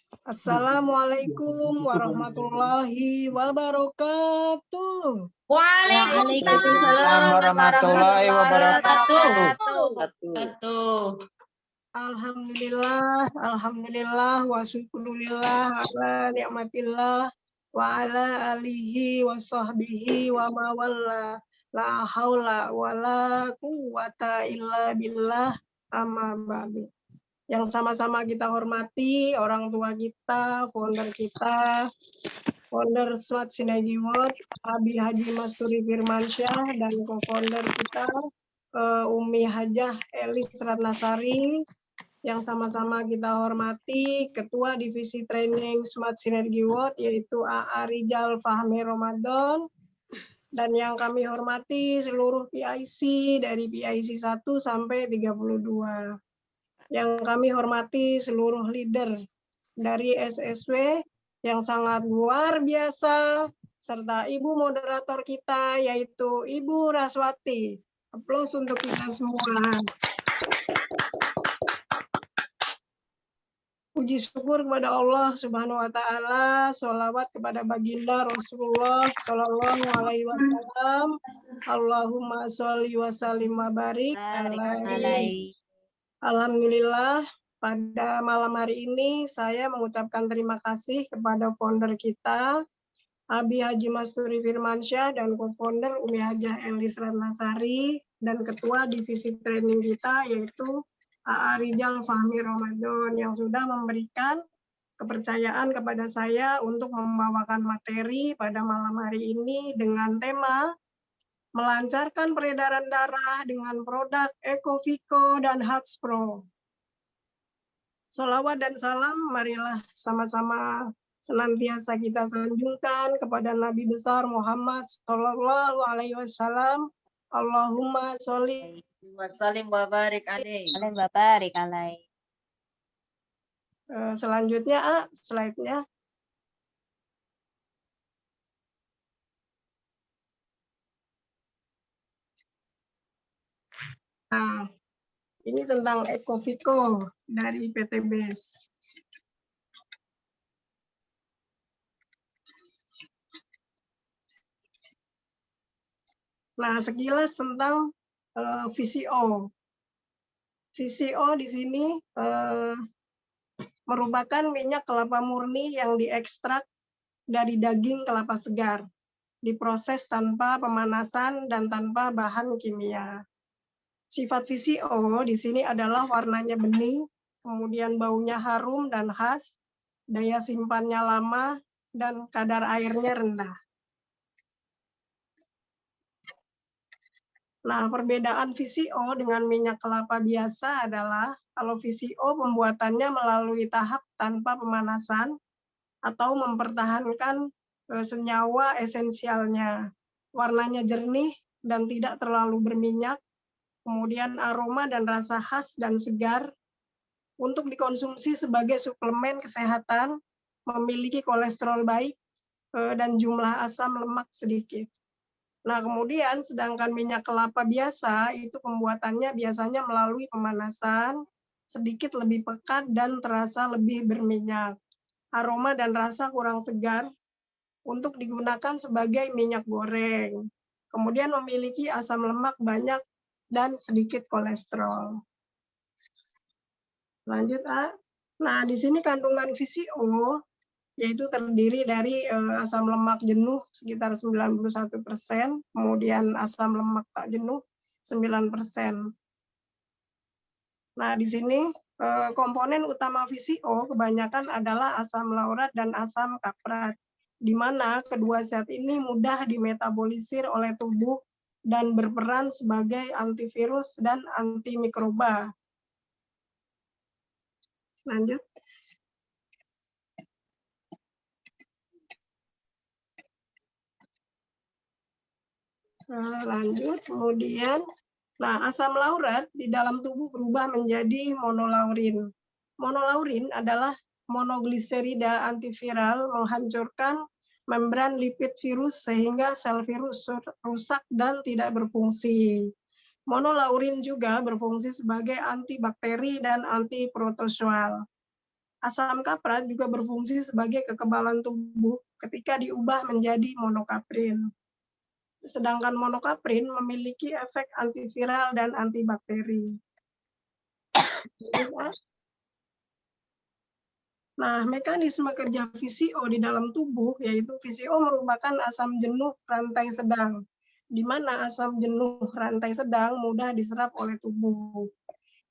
Assalamualaikum warahmatullahi wabarakatuh. Waalaikumsalam warahmatullahi wabarakatuh. Alhamdulillah wa syukurillah ala ni'matillah wa ala alihi wa sahbihi wa mawalla la haula wa la quwata illa billah amma ba'du. Yang sama-sama kita hormati orang tua kita, founder SWAT Synergy World, Abi Haji Masturi Firmansyah, dan co-founder kita, Umi Hajah Elis Ratnasari, yang sama-sama kita hormati, Ketua Divisi Training SWAT Synergy World, yaitu AA Rijal Fahmi Ramadan, dan yang kami hormati seluruh PIC dari PIC 1 sampai 32. Yang kami hormati seluruh leader dari SSW yang sangat luar biasa, serta Ibu moderator kita, yaitu Ibu Raswati. Aplaus untuk kita semua. Puji syukur kepada Allah Subhanahu wa Ta'ala, sholawat kepada Baginda Rasulullah Shallallahu Alaihi Wasallam. Allahumma sholli wa sallim wa barik alaihi. Alhamdulillah, pada malam hari ini saya mengucapkan terima kasih kepada founder kita, Abi Haji Masturi Firmansyah, dan co-founder Umi Hajah Elis Ratnasari, dan ketua divisi training kita, yaitu AA Rijal Fahmi Ramadan, yang sudah memberikan kepercayaan kepada saya untuk membawakan materi pada malam hari ini dengan tema melancarkan peredaran darah dengan produk Ecoviko dan Hatspro. Sholawat dan salam, marilah sama-sama senantiasa kita sanjungkan kepada Nabi besar Muhammad Sallallahu Alaihi Wasallam. Allahumma sholli wa sallim wa barik alaihi. Selanjutnya, slide-nya. Nah, ini tentang Ecoviko dari PT BES. Nah, sekilas tentang VCO. VCO di sini merupakan minyak kelapa murni yang diekstrak dari daging kelapa segar, diproses tanpa pemanasan dan tanpa bahan kimia. Sifat VCO di sini adalah warnanya bening, kemudian baunya harum dan khas, daya simpannya lama, dan kadar airnya rendah. Nah, perbedaan VCO dengan minyak kelapa biasa adalah kalau VCO pembuatannya melalui tahap tanpa pemanasan atau mempertahankan senyawa esensialnya. Warnanya jernih dan tidak terlalu berminyak, kemudian aroma dan rasa khas dan segar, untuk dikonsumsi sebagai suplemen kesehatan, memiliki kolesterol baik, dan jumlah asam lemak sedikit. Nah, kemudian sedangkan minyak kelapa biasa, itu pembuatannya biasanya melalui pemanasan, sedikit lebih pekat dan terasa lebih berminyak. Aroma dan rasa kurang segar, untuk digunakan sebagai minyak goreng. Kemudian memiliki asam lemak banyak dan sedikit kolesterol. Lanjut, A. Nah, di sini kandungan VCO, yaitu terdiri dari asam lemak jenuh sekitar 91%, kemudian asam lemak tak jenuh 9%. Nah, di sini komponen utama VCO kebanyakan adalah asam laurat dan asam kaprat, di mana kedua zat ini mudah dimetabolisir oleh tubuh dan berperan sebagai antivirus dan antimikroba. Lanjut. Lanjut, kemudian, nah asam laurat di dalam tubuh berubah menjadi monolaurin. Monolaurin adalah monogliserida antiviral menghancurkan membran lipid virus sehingga sel virus rusak dan tidak berfungsi. Monolaurin juga berfungsi sebagai antibakteri dan antiprotozoal. Asam kaprat juga berfungsi sebagai kekebalan tubuh ketika diubah menjadi monokaprin. Sedangkan monokaprin memiliki efek antiviral dan antibakteri. Nah, mekanisme kerja VCO di dalam tubuh, yaitu VCO merupakan asam jenuh rantai sedang, di mana asam jenuh rantai sedang mudah diserap oleh tubuh.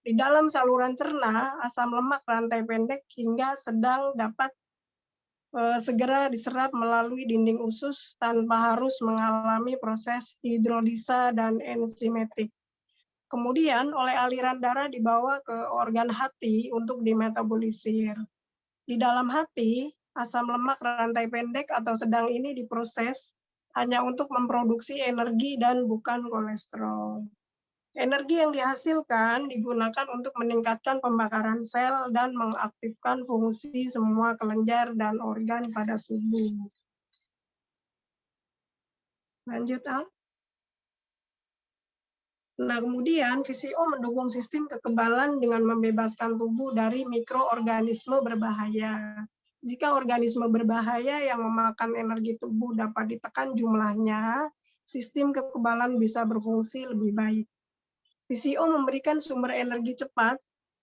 Di dalam saluran cerna, asam lemak rantai pendek hingga sedang dapat segera diserap melalui dinding usus tanpa harus mengalami proses hidrolisa dan enzimatik. Kemudian oleh aliran darah dibawa ke organ hati untuk dimetabolisir. Di dalam hati, asam lemak rantai pendek atau sedang ini diproses hanya untuk memproduksi energi dan bukan kolesterol. Energi yang dihasilkan digunakan untuk meningkatkan pembakaran sel dan mengaktifkan fungsi semua kelenjar dan organ pada tubuh. Lanjut, Al. Nah, kemudian VCO mendukung sistem kekebalan dengan membebaskan tubuh dari mikroorganisme berbahaya. Jika organisme berbahaya yang memakan energi tubuh dapat ditekan jumlahnya, sistem kekebalan bisa berfungsi lebih baik. VCO memberikan sumber energi cepat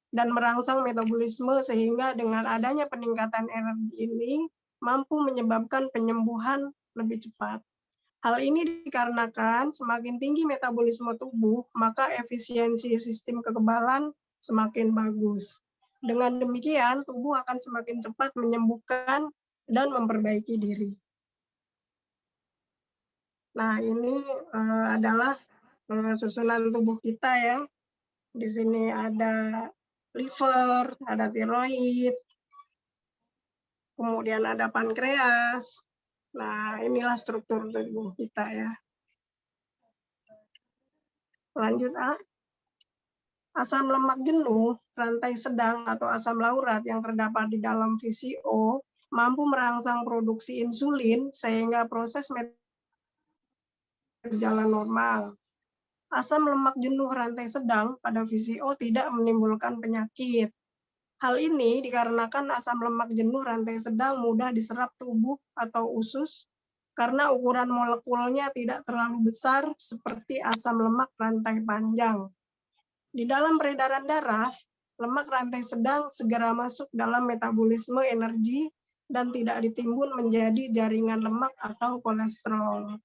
dan merangsang metabolisme sehingga dengan adanya peningkatan energi ini mampu menyebabkan penyembuhan lebih cepat. Hal ini dikarenakan semakin tinggi metabolisme tubuh, maka efisiensi sistem kekebalan semakin bagus. Dengan demikian, tubuh akan semakin cepat menyembuhkan dan memperbaiki diri. Nah, ini adalah susunan tubuh kita ya. Di sini ada liver, ada tiroid, kemudian ada pankreas. Nah, inilah struktur tubuh kita ya. Lanjut, A. Asam lemak jenuh, rantai sedang atau asam laurat yang terdapat di dalam VCO mampu merangsang produksi insulin sehingga proses berjalan normal. Asam lemak jenuh rantai sedang pada VCO tidak menimbulkan penyakit. Hal ini dikarenakan asam lemak jenuh rantai sedang mudah diserap tubuh atau usus karena ukuran molekulnya tidak terlalu besar seperti asam lemak rantai panjang. Di dalam peredaran darah, lemak rantai sedang segera masuk dalam metabolisme energi dan tidak ditimbun menjadi jaringan lemak atau kolesterol.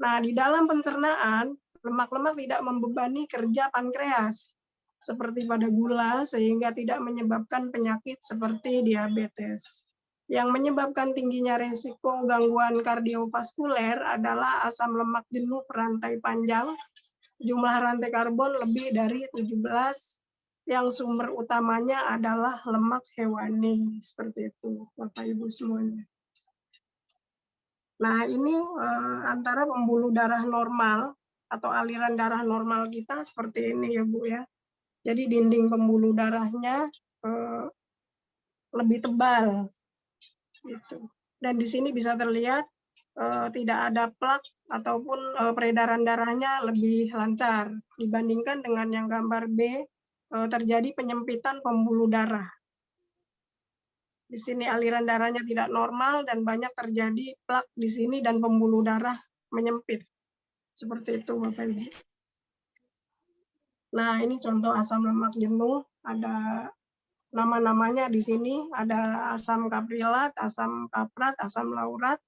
Nah, di dalam pencernaan, lemak-lemak tidak membebani kerja pankreas, seperti pada gula, sehingga tidak menyebabkan penyakit seperti diabetes. Yang menyebabkan tingginya risiko gangguan kardiovaskuler adalah asam lemak jenuh rantai panjang, jumlah rantai karbon lebih dari 17, yang sumber utamanya adalah lemak hewani. Seperti itu, Bapak Ibu semuanya. Nah, ini antara pembuluh darah normal atau aliran darah normal kita seperti ini ya, Bu ya. Jadi dinding pembuluh darahnya lebih tebal gitu. Dan di sini bisa terlihat tidak ada plak ataupun peredaran darahnya lebih lancar dibandingkan dengan yang gambar B, terjadi penyempitan pembuluh darah. Di sini aliran darahnya tidak normal dan banyak terjadi plak di sini dan pembuluh darah menyempit. Seperti itu, Bapak Ibu. Nah, ini contoh asam lemak jenuh. Ada nama-namanya di sini. Ada asam kaprilat, asam kaprat, asam laurat,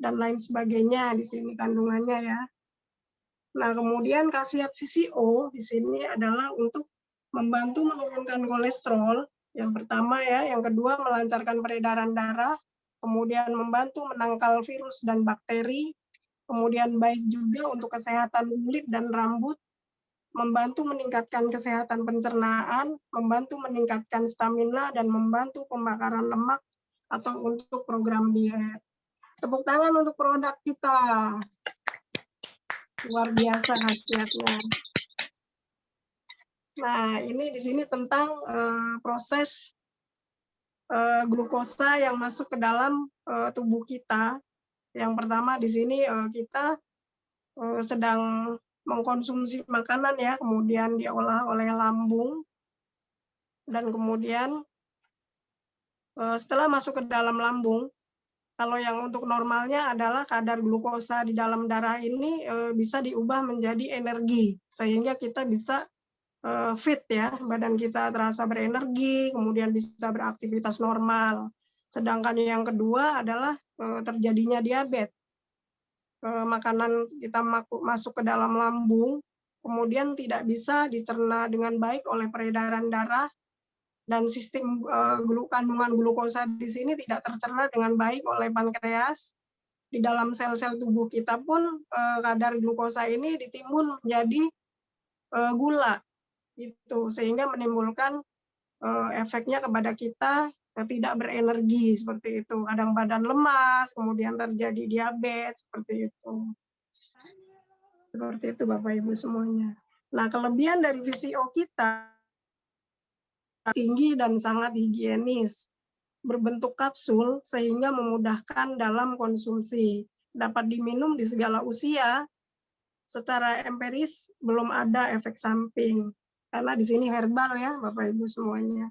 dan lain sebagainya di sini kandungannya ya. Nah, kemudian khasiat VCO di sini adalah untuk membantu menurunkan kolesterol. Yang pertama ya, yang kedua melancarkan peredaran darah, kemudian membantu menangkal virus dan bakteri, kemudian baik juga untuk kesehatan kulit dan rambut, membantu meningkatkan kesehatan pencernaan, membantu meningkatkan stamina, dan membantu pembakaran lemak atau untuk program diet. Tepuk tangan untuk produk kita. Luar biasa khasiatnya. Nah, ini di sini tentang proses glukosa yang masuk ke dalam tubuh kita. Yang pertama di sini kita sedang mengkonsumsi makanan ya, kemudian diolah oleh lambung, dan kemudian Setelah masuk ke dalam lambung, kalau yang untuk normalnya adalah kadar glukosa di dalam darah ini bisa diubah menjadi energi, sehingga kita bisa fit ya, badan kita terasa berenergi, kemudian bisa beraktivitas normal. Sedangkan yang kedua adalah terjadinya diabetes. Makanan kita masuk ke dalam lambung, kemudian tidak bisa dicerna dengan baik oleh peredaran darah, dan sistem kandungan glukosa di sini tidak tercerna dengan baik oleh pankreas. Di dalam sel-sel tubuh kita pun kadar glukosa ini ditimbun menjadi gula, gitu, sehingga menimbulkan efeknya kepada kita tidak berenergi seperti itu. Kadang badan lemas, kemudian terjadi diabetes seperti itu. Seperti itu Bapak Ibu semuanya. Nah, kelebihan dari VCO kita tinggi dan sangat higienis, berbentuk kapsul sehingga memudahkan dalam konsumsi, dapat diminum di segala usia. Secara empiris belum ada efek samping, karena di sini herbal ya Bapak Ibu semuanya.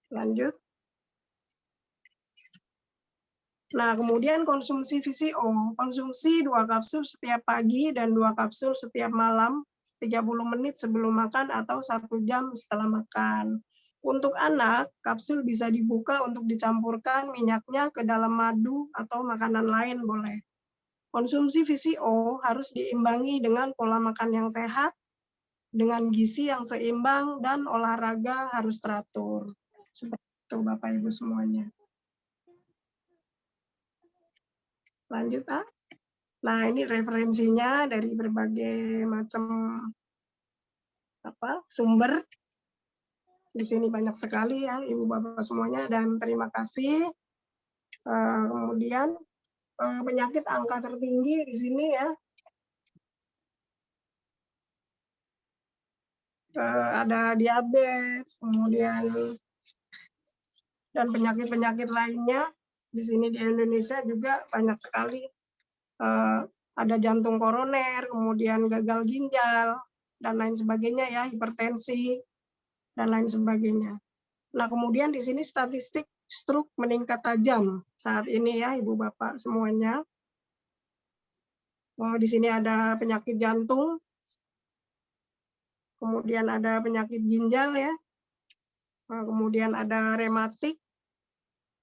Lanjut. Nah, kemudian konsumsi VCO, konsumsi 2 kapsul setiap pagi dan 2 kapsul setiap malam, 30 menit sebelum makan atau 1 jam setelah makan. Untuk anak, kapsul bisa dibuka untuk dicampurkan minyaknya ke dalam madu atau makanan lain boleh. Konsumsi VCO harus diimbangi dengan pola makan yang sehat, dengan gizi yang seimbang, dan olahraga harus teratur. Seperti itu Bapak Ibu semuanya. Lanjut, ah. Nah, ini referensinya dari berbagai macam sumber. Di sini banyak sekali ya Ibu Bapak semuanya, dan terima kasih. Kemudian penyakit angka tertinggi di sini ya. Ada diabetes, kemudian dan penyakit-penyakit lainnya. Di sini di Indonesia juga banyak sekali. Ada jantung koroner, kemudian gagal ginjal, dan lain sebagainya ya, hipertensi, dan lain sebagainya. Nah, kemudian di sini statistik stroke meningkat tajam saat ini ya, Ibu Bapak semuanya. Di sini ada penyakit jantung, kemudian ada penyakit ginjal ya, kemudian ada rematik,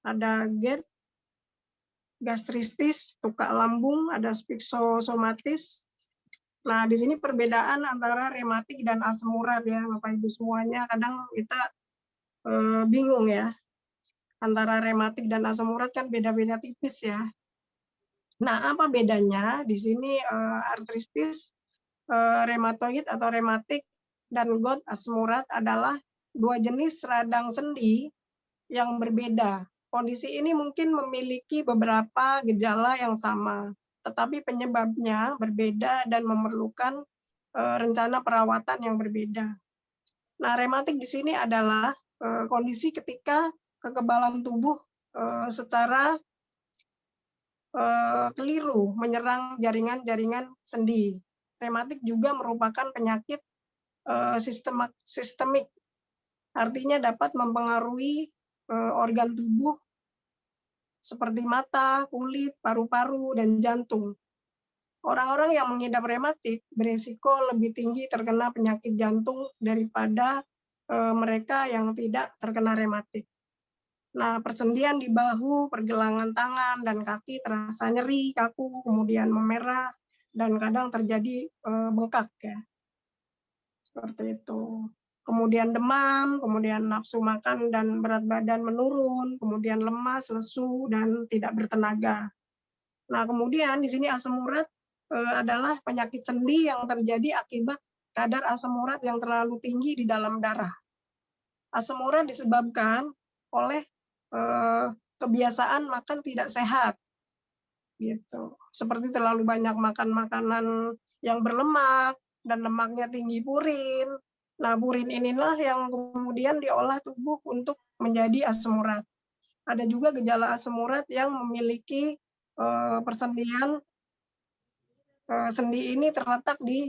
ada GERD, gastristis, tukak lambung, ada spiksosomatis. Nah, di sini perbedaan antara rematik dan asam urat ya, Bapak Ibu semuanya. Kadang kita bingung ya, antara rematik dan asam urat kan beda-beda tipis ya. Nah, apa bedanya? Di sini artritis, rematoid atau rematik, dan GOUT asam urat adalah 2 jenis radang sendi yang berbeda. Kondisi ini mungkin memiliki beberapa gejala yang sama, tetapi penyebabnya berbeda dan memerlukan rencana perawatan yang berbeda. Nah, rematik di sini adalah kondisi ketika kekebalan tubuh secara keliru menyerang jaringan-jaringan sendi. Rematik juga merupakan penyakit sistemik, artinya dapat mempengaruhi organ tubuh seperti mata, kulit, paru-paru, dan jantung. Orang-orang yang mengidap rematik berisiko lebih tinggi terkena penyakit jantung daripada mereka yang tidak terkena rematik. Nah, persendian di bahu, pergelangan tangan, dan kaki terasa nyeri, kaku, kemudian memerah, dan kadang terjadi bengkak ya. Seperti itu. Kemudian demam, kemudian nafsu makan dan berat badan menurun, kemudian lemas, lesu, dan tidak bertenaga. Nah, kemudian di sini asam urat adalah penyakit sendi yang terjadi akibat kadar asam urat yang terlalu tinggi di dalam darah. Asam urat disebabkan oleh kebiasaan makan tidak sehat, gitu. Seperti terlalu banyak makan makanan yang berlemak dan lemaknya tinggi purin. Nah, purin inilah yang kemudian diolah tubuh untuk menjadi asam urat. Ada juga gejala asam urat yang memiliki persendian sendi ini terletak di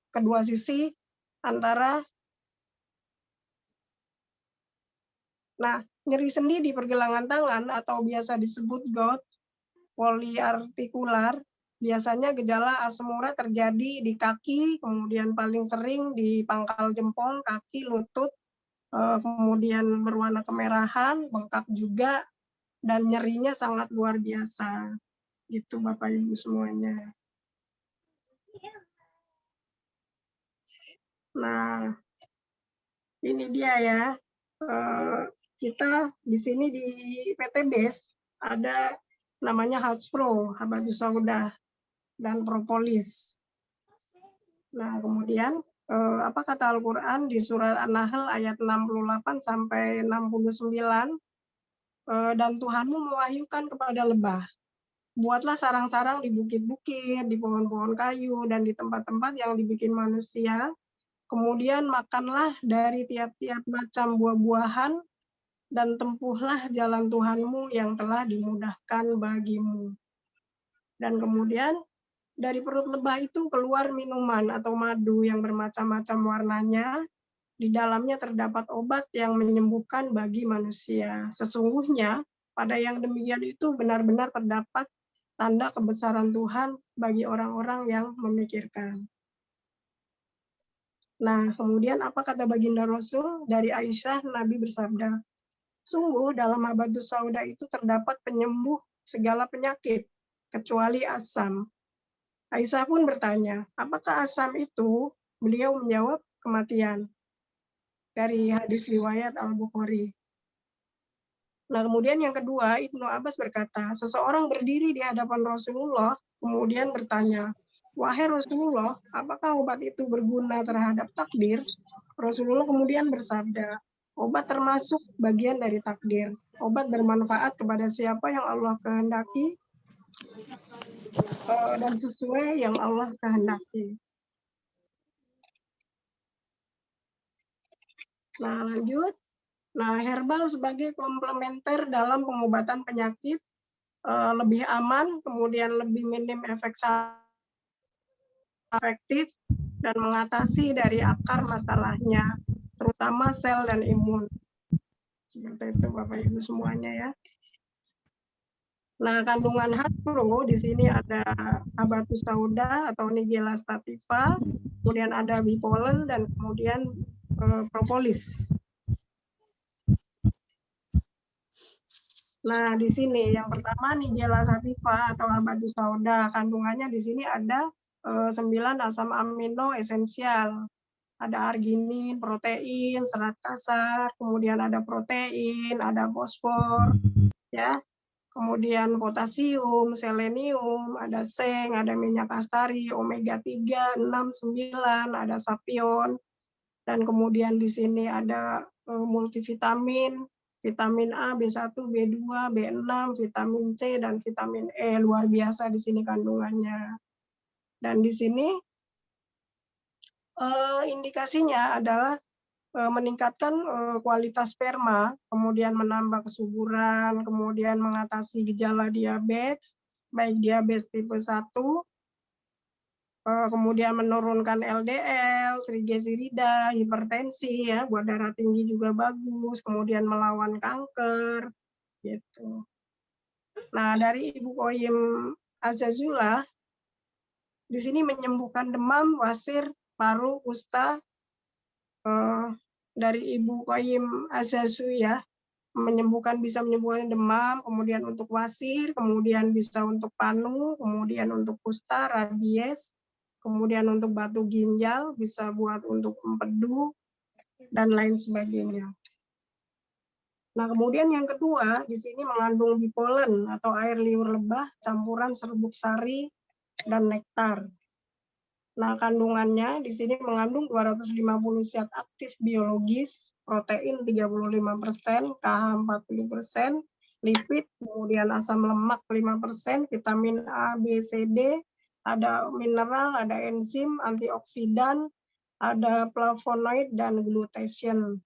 kedua sisi antara Nah, nyeri sendi di pergelangan tangan atau biasa disebut gout poliartikular, biasanya gejala asam urat terjadi di kaki, kemudian paling sering di pangkal jempol, kaki, lutut, kemudian berwarna kemerahan, bengkak juga, dan nyerinya sangat luar biasa. Gitu Bapak Ibu semuanya. Nah, ini dia ya. Kita di sini di PT BES ada namanya Halspro, habatus sauda, dan propolis. Nah, kemudian apa kata Al-Qur'an di surat An-Nahl ayat 68 sampai 69, dan Tuhanmu mewahyukan kepada lebah, buatlah sarang-sarang di bukit-bukit, di pohon-pohon kayu, dan di tempat-tempat yang dibikin manusia. Kemudian makanlah dari tiap-tiap macam buah-buahan, dan tempuhlah jalan Tuhanmu yang telah dimudahkan bagimu. Dan kemudian dari perut lebah itu keluar minuman atau madu yang bermacam-macam warnanya. Di dalamnya terdapat obat yang menyembuhkan bagi manusia. Sesungguhnya pada yang demikian itu benar-benar terdapat tanda kebesaran Tuhan bagi orang-orang yang memikirkan. Nah, kemudian apa kata baginda Rasul? Dari Aisyah, Nabi bersabda, sungguh dalam habatus sauda itu terdapat penyembuh segala penyakit, kecuali asam. Aisyah pun bertanya, apakah asam itu? Beliau menjawab, kematian. Dari hadis riwayat Al-Bukhari. Nah, kemudian yang kedua, Ibnu Abbas berkata, seseorang berdiri di hadapan Rasulullah, kemudian bertanya, wahai Rasulullah, apakah obat itu berguna terhadap takdir? Rasulullah kemudian bersabda, obat termasuk bagian dari takdir. Obat bermanfaat kepada siapa yang Allah kehendaki dan sesuai yang Allah kehendaki. Nah, lanjut. Nah, herbal sebagai komplementer dalam pengobatan penyakit lebih aman, kemudian lebih minim efek efektif, dan mengatasi dari akar masalahnya, terutama sel dan imun. Seperti itu Bapak Ibu semuanya ya. Nah, kandungan Halspro di sini ada habatus sauda atau Nigella sativa, kemudian ada bipolen, dan kemudian propolis. Nah, di sini yang pertama Nigella sativa atau habatus sauda, kandungannya di sini ada 9 asam amino esensial. Ada arginin, protein, serat kasar, kemudian ada protein, ada fosfor, ya. Kemudian potasium, selenium, ada seng, ada minyak astari, omega 3, 6, 9, ada sapion, dan kemudian di sini ada multivitamin, vitamin A, B1, B2, B6, vitamin C, dan vitamin E. Luar biasa di sini kandungannya. Dan di sini indikasinya adalah meningkatkan kualitas sperma, kemudian menambah kesuburan, kemudian mengatasi gejala diabetes, baik diabetes tipe 1, kemudian menurunkan LDL, trigliserida, hipertensi, ya, buat darah tinggi juga bagus, kemudian melawan kanker, gitu. Nah, dari Ibu Qoyim Azazullah, di sini menyembuhkan demam, wasir, paru, kusta, dari Ibu Qoyim Azazu ya, bisa menyembuhkan demam, kemudian untuk wasir, kemudian bisa untuk panu, kemudian untuk kusta, rabies, kemudian untuk batu ginjal, bisa buat untuk empedu, dan lain sebagainya. Nah, kemudian yang kedua, di sini mengandung bipolen atau air liur lebah, campuran serbuk sari, dan nektar. Nah, kandungannya di sini mengandung 250 zat aktif biologis, protein 35%, KH 40%, lipid, kemudian asam lemak 5%, vitamin A, B, C, D, ada mineral, ada enzim, antioksidan, ada flavonoid, dan glutathione.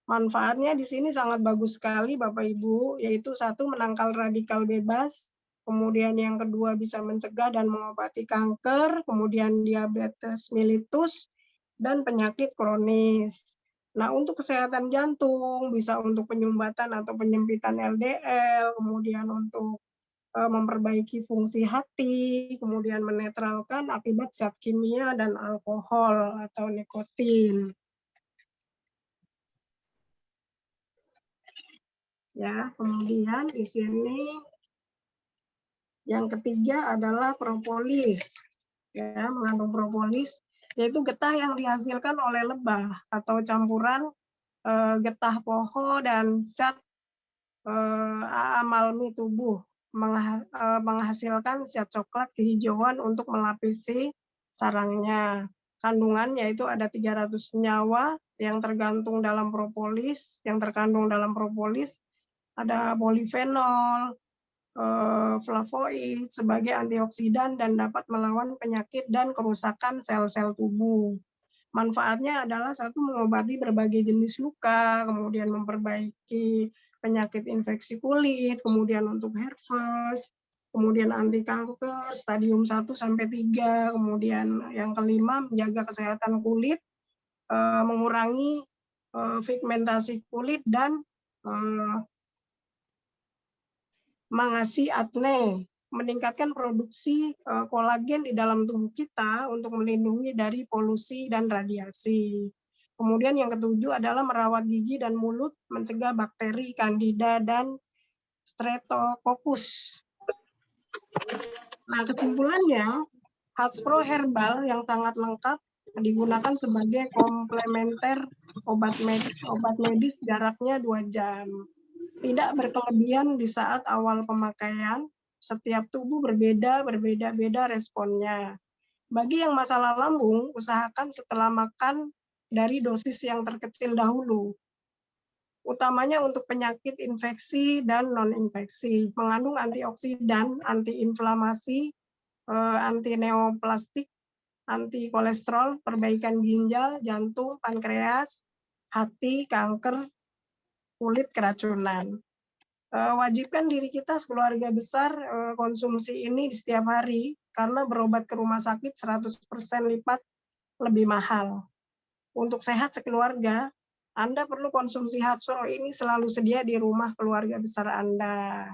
Manfaatnya di sini sangat bagus sekali Bapak Ibu, yaitu satu, menangkal radikal bebas, kemudian yang kedua bisa mencegah dan mengobati kanker, kemudian diabetes mellitus, dan penyakit kronis. Nah, untuk kesehatan jantung, bisa untuk penyumbatan atau penyempitan LDL, kemudian untuk memperbaiki fungsi hati, kemudian menetralkan akibat zat kimia dan alkohol atau nikotin. Ya, kemudian di sini yang ketiga adalah propolis. Ya, mengandung propolis yaitu getah yang dihasilkan oleh lebah atau campuran getah poho dan zat malmi tubuh menghasilkan zat coklat kehijauan untuk melapisi sarangnya. Kandungan yaitu ada 300 senyawa yang tergantung dalam propolis, yang terkandung dalam propolis ada polifenol, flavonoid sebagai antioksidan dan dapat melawan penyakit dan kerusakan sel-sel tubuh. Manfaatnya adalah satu mengobati berbagai jenis luka, kemudian memperbaiki penyakit infeksi kulit, kemudian untuk herpes, kemudian anti kanker stadium 1 sampai 3, kemudian yang kelima menjaga kesehatan kulit, mengurangi pigmentasi kulit dan mengatasi akne, meningkatkan produksi kolagen di dalam tubuh kita untuk melindungi dari polusi dan radiasi. Kemudian yang ketujuh adalah merawat gigi dan mulut, mencegah bakteri, kandida, dan streptococcus. Nah, kesimpulannya, Hatspro herbal yang sangat lengkap digunakan sebagai komplementer obat medis jaraknya 2 jam. Tidak berkelebihan di saat awal pemakaian, setiap tubuh berbeda-beda responnya. Bagi yang masalah lambung, usahakan setelah makan dari dosis yang terkecil dahulu. Utamanya untuk penyakit infeksi dan non-infeksi. Mengandung antioksidan, antiinflamasi, anti-neoplastik, anti kolesterol, perbaikan ginjal, jantung, pankreas, hati, kanker, kulit, keracunan. Wajibkan diri kita sekeluarga besar konsumsi ini di setiap hari karena berobat ke rumah sakit 100% lipat lebih mahal. Untuk sehat sekeluarga, Anda perlu konsumsi Hatspro ini selalu sedia di rumah keluarga besar Anda.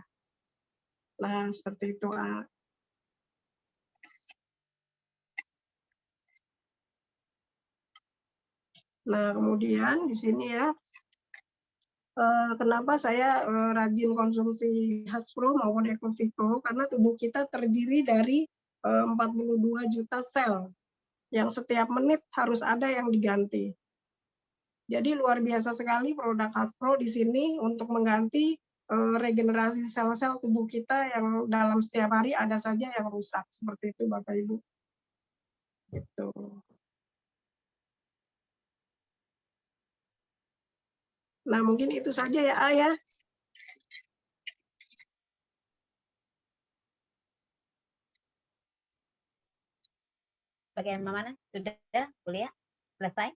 Nah, seperti itu, A. Nah, kemudian di sini ya, kenapa saya rajin konsumsi Hatspro maupun Ecovito, karena tubuh kita terdiri dari 42 juta sel yang setiap menit harus ada yang diganti. Jadi luar biasa sekali produk Hatspro di sini untuk mengganti regenerasi sel-sel tubuh kita yang dalam setiap hari ada saja yang rusak. Seperti itu Bapak Ibu. Gitu. Nah, mungkin itu saja ya, Ayah. Bagaimana? Sudah kuliah? Selesai?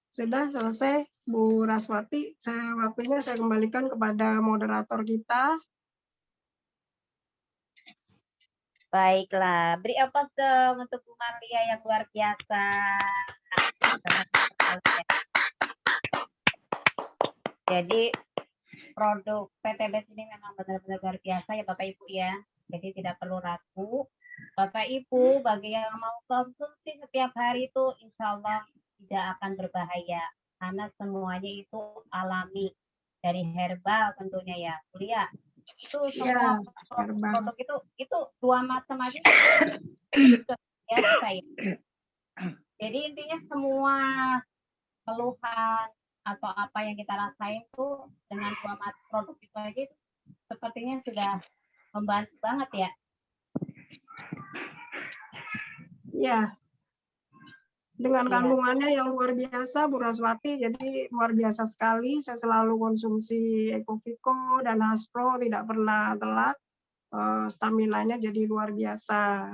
Sudah selesai, Bu Raswati. Waktunya saya kembalikan kepada moderator kita. Baiklah, beri applause dong untuk Bu Marlia yang luar biasa. Jadi produk PTBS ini memang benar-benar luar biasa ya Bapak Ibu ya. Jadi tidak perlu ragu. Bapak Ibu, bagi yang mau konsumsi setiap hari itu insya Allah tidak akan berbahaya. Karena semuanya itu alami. Dari herbal tentunya ya. Kuliah. Itu semua produk itu 2 macam aja ya saya. Jadi intinya semua keluhan atau apa yang kita rasain tuh dengan 2 produk itu aja sepertinya sudah membantu banget ya. Ya, dengan kandungannya yang luar biasa, Bu Raswati, jadi luar biasa sekali. Saya selalu konsumsi Ecovito dan Hatspro, tidak pernah telat. Staminanya jadi luar biasa.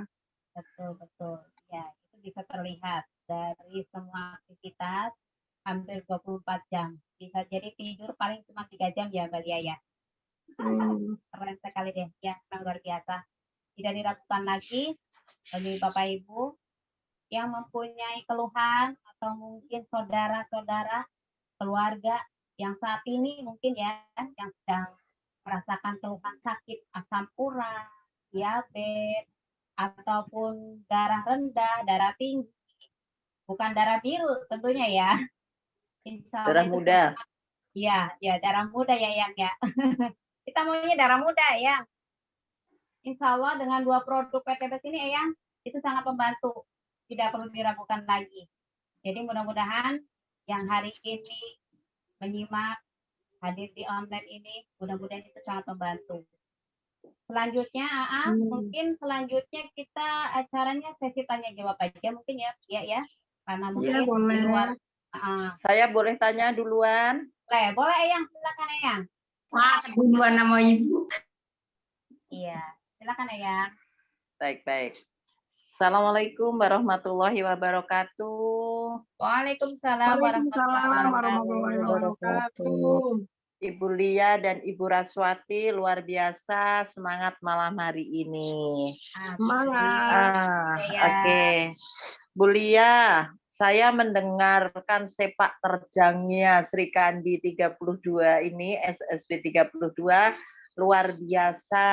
Betul. Ya, itu bisa terlihat dari semua aktivitas hampir 24 jam. Bisa jadi tidur paling cuma 3 jam ya Mbak Lia ya. Keren sekali deh, ya luar biasa. Tidak diragukan lagi bagi Bapak Ibu yang mempunyai keluhan atau mungkin saudara-saudara keluarga yang saat ini mungkin ya yang sedang merasakan keluhan sakit asam urat, diabetes, ataupun darah rendah, darah tinggi, bukan darah biru tentunya ya. Insya Allah Darah itu muda. ya, ya darah muda ya yang ya. Kita maunya darah muda ya. Insya Allah dengan 2 produk PTBS ini Eyang itu sangat membantu, tidak perlu diragukan lagi. Jadi mudah-mudahan yang hari ini menyimak hadir di online ini, mudah-mudahan itu sangat membantu. Selanjutnya, mungkin selanjutnya kita acaranya sesi tanya jawab aja mungkin ya, ya, karena mungkin Iya, boleh. di luar. Saya boleh tanya duluan? Boleh Eyang, silakan Eyang. Wah, duluan nama ibu. Iya, silakan Eyang. Baik. Assalamualaikum warahmatullahi wabarakatuh. Waalaikumsalam warahmatullahi wabarakatuh. Ibu Lia dan Ibu Raswati luar biasa semangat malam hari ini. Semangat. Oke. Bu Lia, saya mendengarkan sepak terjangnya Sri Kandi 32 ini, SSB 32, luar biasa.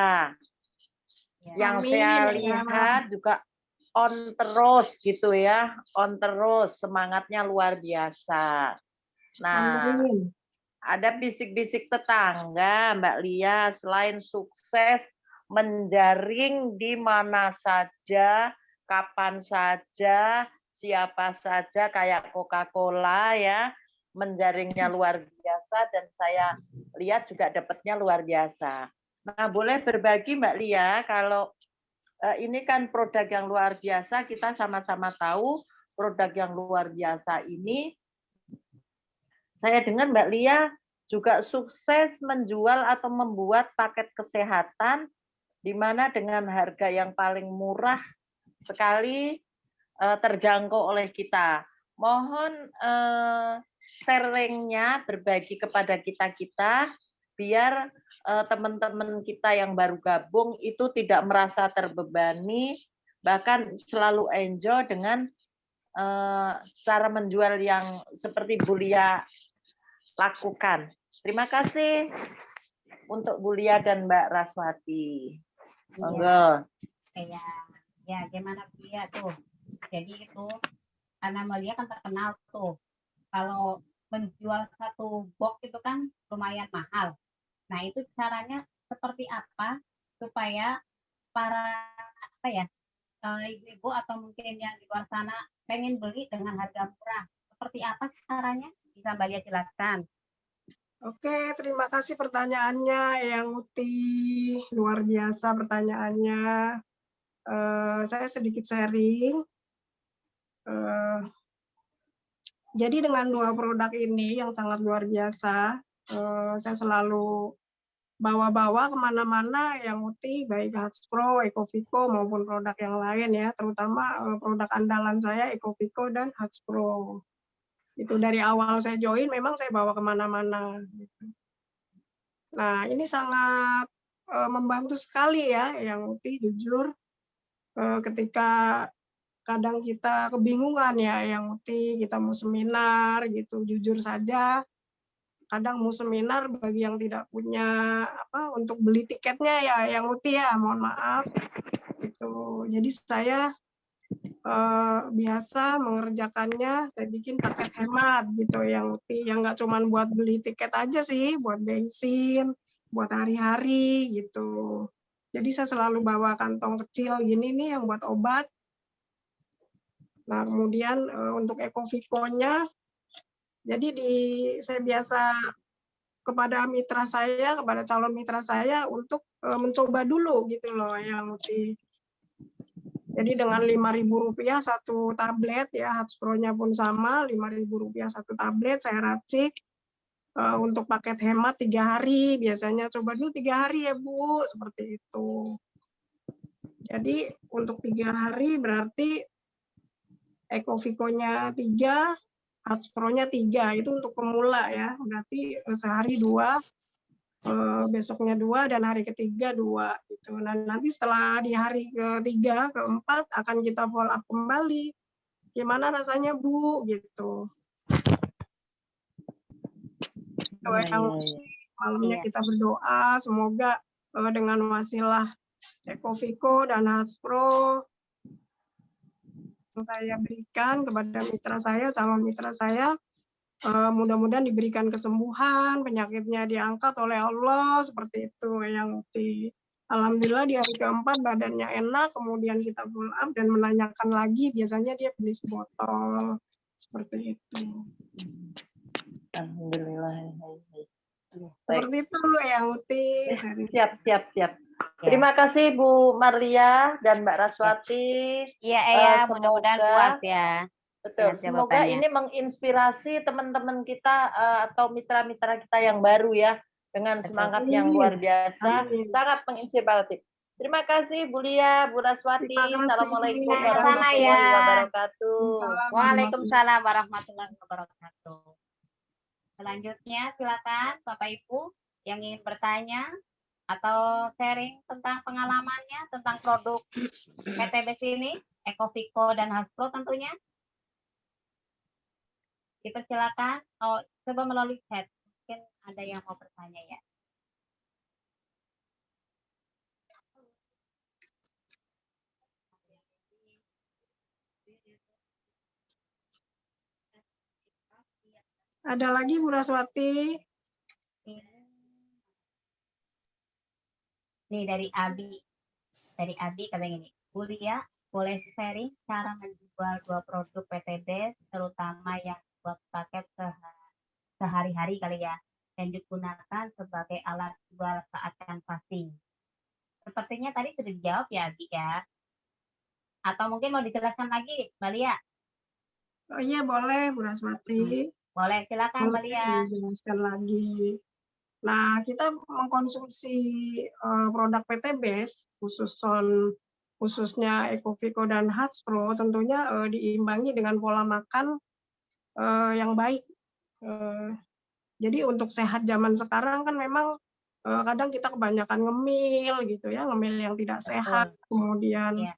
Yang saya lihat juga on terus gitu ya, on terus, semangatnya luar biasa. Nah, ada bisik-bisik tetangga, Mbak Lia, selain sukses menjaring di mana saja, kapan saja, siapa saja, kayak Coca-Cola ya, menjaringnya luar biasa, dan saya lihat juga dapatnya luar biasa. Nah, boleh berbagi Mbak Lia, kalau ini kan produk yang luar biasa, kita sama-sama tahu produk yang luar biasa ini. Saya dengar Mbak Lia juga sukses menjual atau membuat paket kesehatan, di mana dengan harga yang paling murah sekali terjangkau oleh kita. Mohon share-nya berbagi kepada kita-kita, biar teman-teman kita yang baru gabung itu tidak merasa terbebani, bahkan selalu enjoy dengan cara menjual yang seperti Bu Lia lakukan. Terima kasih untuk Bu Lia dan Mbak Raswati. Monggo. Ya, gimana Bu Lia tuh? Jadi itu karena Mbak Lia kan terkenal tuh. Kalau menjual satu box itu kan lumayan mahal. Nah, itu caranya seperti apa supaya para ibu-ibu atau mungkin yang di luar sana pengen beli dengan harga murah? Seperti apa caranya? Bisa Mbak Lia jelaskan? Oke, terima kasih pertanyaannya Yang Uti. Luar biasa pertanyaannya. Saya sedikit sharing. Jadi dengan 2 produk ini yang sangat luar biasa, saya selalu bawa-bawa kemana-mana Yang Uti, baik Hatspro, Ecoviko maupun produk yang lain ya, terutama produk andalan saya Ecoviko dan Hatspro. Itu dari awal saya join memang saya bawa kemana-mana. Nah ini sangat membantu sekali ya Yang Uti, jujur ketika kadang kita kebingungan ya Yang Uti, kita mau seminar gitu, jujur saja kadang mau seminar bagi yang tidak punya untuk beli tiketnya ya Yang Uti ya, mohon maaf gitu. Jadi saya biasa mengerjakannya, saya bikin paket hemat gitu Yang Uti, yang nggak cuma buat beli tiket aja sih, buat bensin, buat hari-hari gitu. Jadi saya selalu bawa kantong kecil gini nih yang buat obat. Nah kemudian untuk Ecoviko-nya, jadi saya biasa kepada mitra saya, kepada calon mitra saya untuk mencoba dulu gitu loh Yang Uti. Jadi dengan Rp5.000 satu tablet ya, Hatspro-nya pun sama, Rp5.000 satu tablet, saya racik untuk paket hemat 3 hari, biasanya coba dulu 3 hari ya Bu, seperti itu. Jadi untuk 3 hari berarti Ecoviko-nya 3, Hatspro-nya 3, itu untuk pemula ya, berarti sehari 2, besoknya 2, dan hari ketiga 2 gitu. Nah nanti setelah di hari ketiga, keempat akan kita follow up kembali. Gimana rasanya Bu gitu. yang malamnya Iya. kita berdoa semoga dengan wasilah Ecofiko dan Haspro yang saya berikan kepada mitra saya, calon mitra saya, mudah-mudahan diberikan kesembuhan, penyakitnya diangkat oleh Allah, seperti itu yang alhamdulillah di hari keempat badannya enak, kemudian kita follow up dan menanyakan lagi, biasanya dia beli sebotol, seperti itu. Alhamdulillah. Baik. Seperti itu yang Uti. Siap. Terima kasih Bu Marlia dan Mbak Raswati. Iya, ya, Semoga- mudah-mudahan puas ya. Betul. Ya, Semoga jawabannya. ini menginspirasi teman-teman kita atau mitra-mitra kita yang baru ya dengan Betul. semangat yang luar biasa, Amin. sangat menginspiratif. Terima kasih Bu Lia, Bu Raswati. Terima kasih. Assalamualaikum Sama-sama, warahmatullahi ya. wabarakatuh. Waalaikumsalam warahmatullahi wabarakatuh. Selanjutnya silakan Bapak Ibu yang ingin bertanya atau sharing tentang pengalamannya tentang produk PTBS ini, Ecofiko dan Haspro tentunya. Dipersilakan. Oh, coba melalui chat. Mungkin ada yang mau bertanya ya. Ada lagi Bu Raswati? Nih dari Abi. Dari Abi katanya gini, Bu Lia, boleh sharing cara menjual dua produk PTBS, terutama yang buat paket sehari-hari kali ya, yang digunakan sebagai alat jual saat canvassing. Sepertinya tadi sudah dijawab ya Abi ya. Atau mungkin mau dijelaskan lagi, Mbak Lia? Oh iya boleh Bu Raswati. Boleh, silakan Mbak Lia. Dijelaskan lagi. Nah, kita mengkonsumsi produk PTBS, khususnya Ecofiko dan Haspro, tentunya diimbangi dengan pola makan yang baik. Jadi untuk sehat zaman sekarang kan memang kadang kita kebanyakan ngemil gitu ya, ngemil yang tidak sehat, kemudian Iya.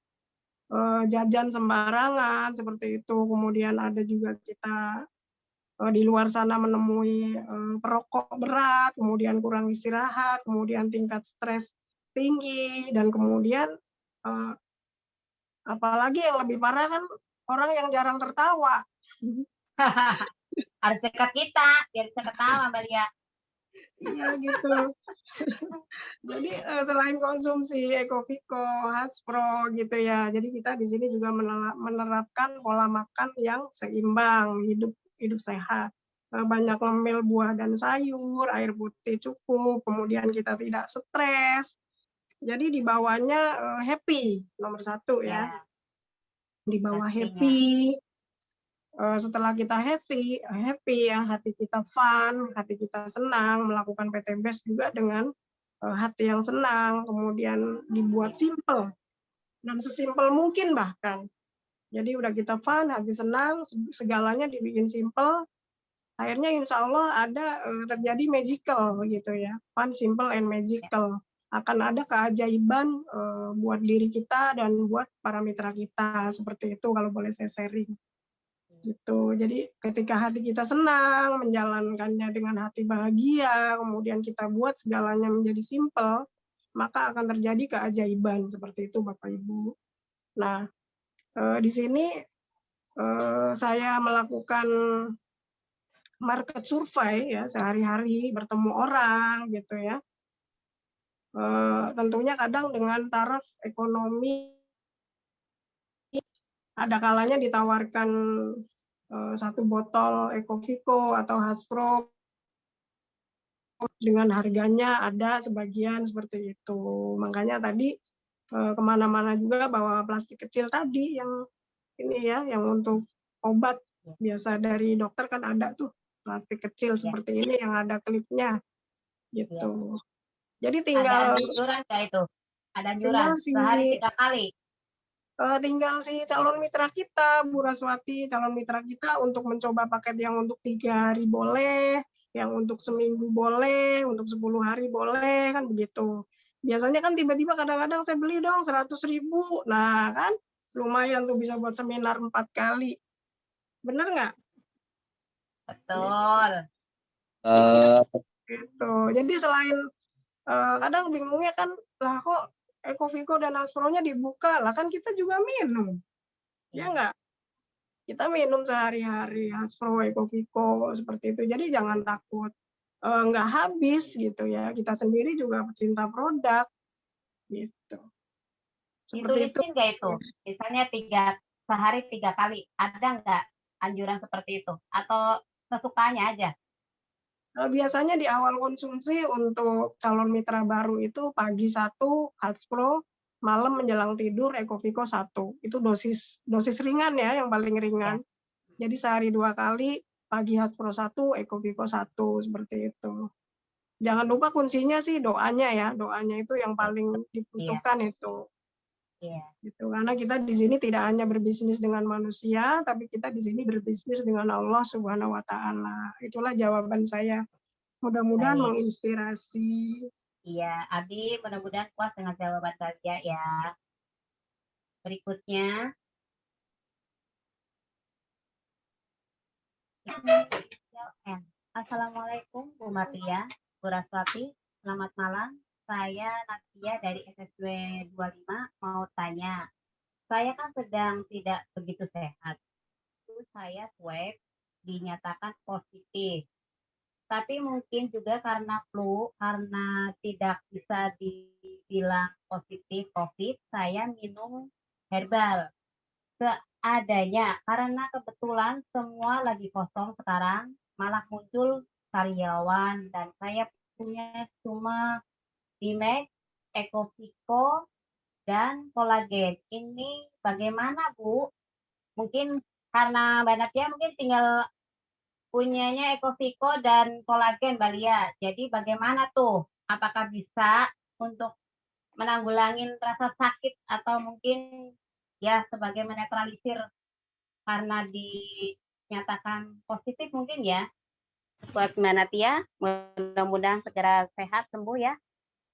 Jajan sembarangan seperti itu, kemudian ada juga kita di luar sana menemui perokok berat, kemudian kurang istirahat, kemudian tingkat stres tinggi, dan kemudian apalagi yang lebih parah kan orang yang jarang tertawa. Harus dekat kita, biar bisa ketawa Mbak Lia. Iya gitu. Jadi selain konsumsi Ecofiko, Haspro gitu ya, jadi kita di sini juga menerapkan pola makan yang seimbang, hidup sehat. Banyak ngemil buah dan sayur, air putih cukup, kemudian kita tidak stres. Jadi di bawahnya happy, nomor 1 ya. Di bawah happy. Setelah kita happy ya, hati kita fun, hati kita senang, melakukan PTBS juga dengan hati yang senang, kemudian dibuat simple dan sesimpel mungkin bahkan. Jadi udah kita fun, hati senang, segalanya dibikin simple. Akhirnya insya Allah ada terjadi magical gitu ya, fun, simple, and magical. Akan ada keajaiban buat diri kita dan buat para mitra kita, seperti itu kalau boleh saya sharing. Gitu. Jadi ketika hati kita senang, menjalankannya dengan hati bahagia, kemudian kita buat segalanya menjadi simple, maka akan terjadi keajaiban seperti itu Bapak Ibu. Nah, di sini saya melakukan market survei ya, sehari-hari bertemu orang gitu ya. Tentunya kadang dengan taraf ekonomi, ada kalanya ditawarkan 1 botol Ecofiko atau Haspro dengan harganya ada sebagian seperti itu. Makanya tadi kemana-mana juga bawa plastik kecil tadi yang ini ya, yang untuk obat. Biasa dari dokter kan ada tuh plastik kecil seperti ini yang ada klipnya gitu. Jadi tinggal ada anjuran nggak itu? Ada anjuran sehari 3 kali. Tinggal si calon mitra kita, Bu Raswati, calon mitra kita untuk mencoba paket yang untuk 3 hari boleh, yang untuk seminggu boleh, untuk 10 hari boleh, kan begitu. Biasanya kan tiba-tiba kadang-kadang saya beli dong 100.000, nah kan lumayan tuh bisa buat seminar 4 kali. Bener nggak? Betul. Eh, Gitu. Jadi selain kadang bingungnya kan, lah kok Ecoviko dan Aspro-nya dibuka, lah kan kita juga minum, ya nggak? Kita minum sehari-hari Aspro, Ecoviko seperti itu. Jadi jangan takut nggak habis gitu ya. Kita sendiri juga pecinta produk gitu. Seperti itu. Ditulisin nggak itu? Misalnya sehari 3 kali. Ada nggak anjuran seperti itu? Atau sesukanya aja? Biasanya di awal konsumsi untuk calon mitra baru itu pagi 1 Hatspro, malam menjelang tidur Ecoviko 1. Itu dosis ringan ya, yang paling ringan. Jadi sehari 2 kali, pagi Hatspro 1, Ecoviko 1, seperti itu. Jangan lupa kuncinya sih doanya ya, doanya itu yang paling dibutuhkan itu. Iya. Gitu. Karena kita di sini tidak hanya berbisnis dengan manusia, tapi kita di sini berbisnis dengan Allah Subhanahu wa Ta'ala. Itulah jawaban saya. Mudah-mudahan Baik. menginspirasi. Iya, Abi mudah-mudahan puas dengan jawaban Bagia ya. Berikutnya. Assalamualaikum Bu Matia, Bu Raswati. Selamat malam. Saya Natia dari SSW 25 mau tanya. Saya kan sedang tidak begitu sehat. Saya swab dinyatakan positif. Tapi mungkin juga karena flu, karena tidak bisa dibilang positif COVID, saya minum herbal seadanya. Karena kebetulan semua lagi kosong sekarang, malah muncul karyawan, dan saya punya cuma Dimex, Ecoviko, dan kolagen. Ini bagaimana Bu? Mungkin karena Mbak Nadia mungkin tinggal punyanya Ecoviko dan kolagen Mbak Lia. Jadi bagaimana tuh? Apakah bisa untuk menanggulangi rasa sakit atau mungkin ya sebagai menetralisir karena dinyatakan positif mungkin ya? Buat Mbak Nadia, mudah-mudahan segera sehat sembuh ya.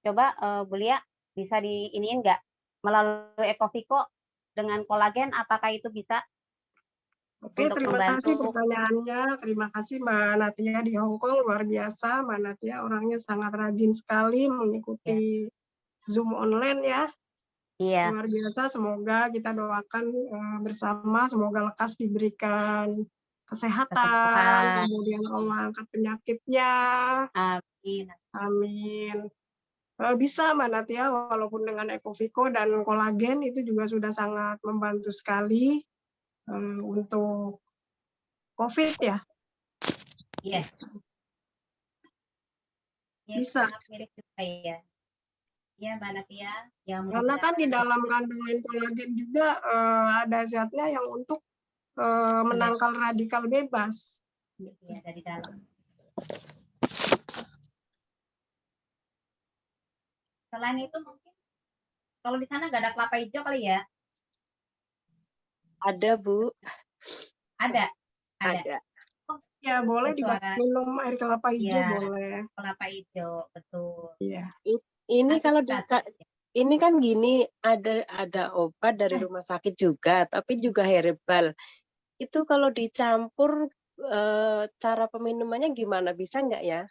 Coba Bu Lia bisa diiniin nggak melalui Ecoviko dengan kolagen, apakah itu bisa? Oke, Untuk terima membantu. kasih pertanyaannya. Terima kasih Mbak Natia di Hong Kong, luar biasa. Mbak Natia orangnya sangat rajin sekali mengikuti Zoom online ya. Iya. Luar biasa, semoga kita doakan bersama, semoga lekas diberikan kesehatan, kemudian Allah angkat penyakitnya. Amin. Amin. Bisa Mbak Natia, walaupun dengan Ecoviko dan kolagen itu juga sudah sangat membantu sekali untuk COVID ya. Iya. Bisa. Mirip juga ya. Iya Mbak Natia. Ya, karena kan di dalam kandungan kolagen juga ada zatnya yang untuk menangkal radikal bebas. Iya, dari dalam. Selain itu mungkin kalau di sana nggak ada kelapa hijau kali ya? Ada Bu. Ada. Oh, ya boleh minum air kelapa hijau ya, boleh. Kelapa hijau, betul. Iya. Ini kalau ini kan gini, ada obat dari rumah sakit juga, tapi juga herbal. Itu kalau dicampur cara peminumannya gimana? Bisa nggak ya?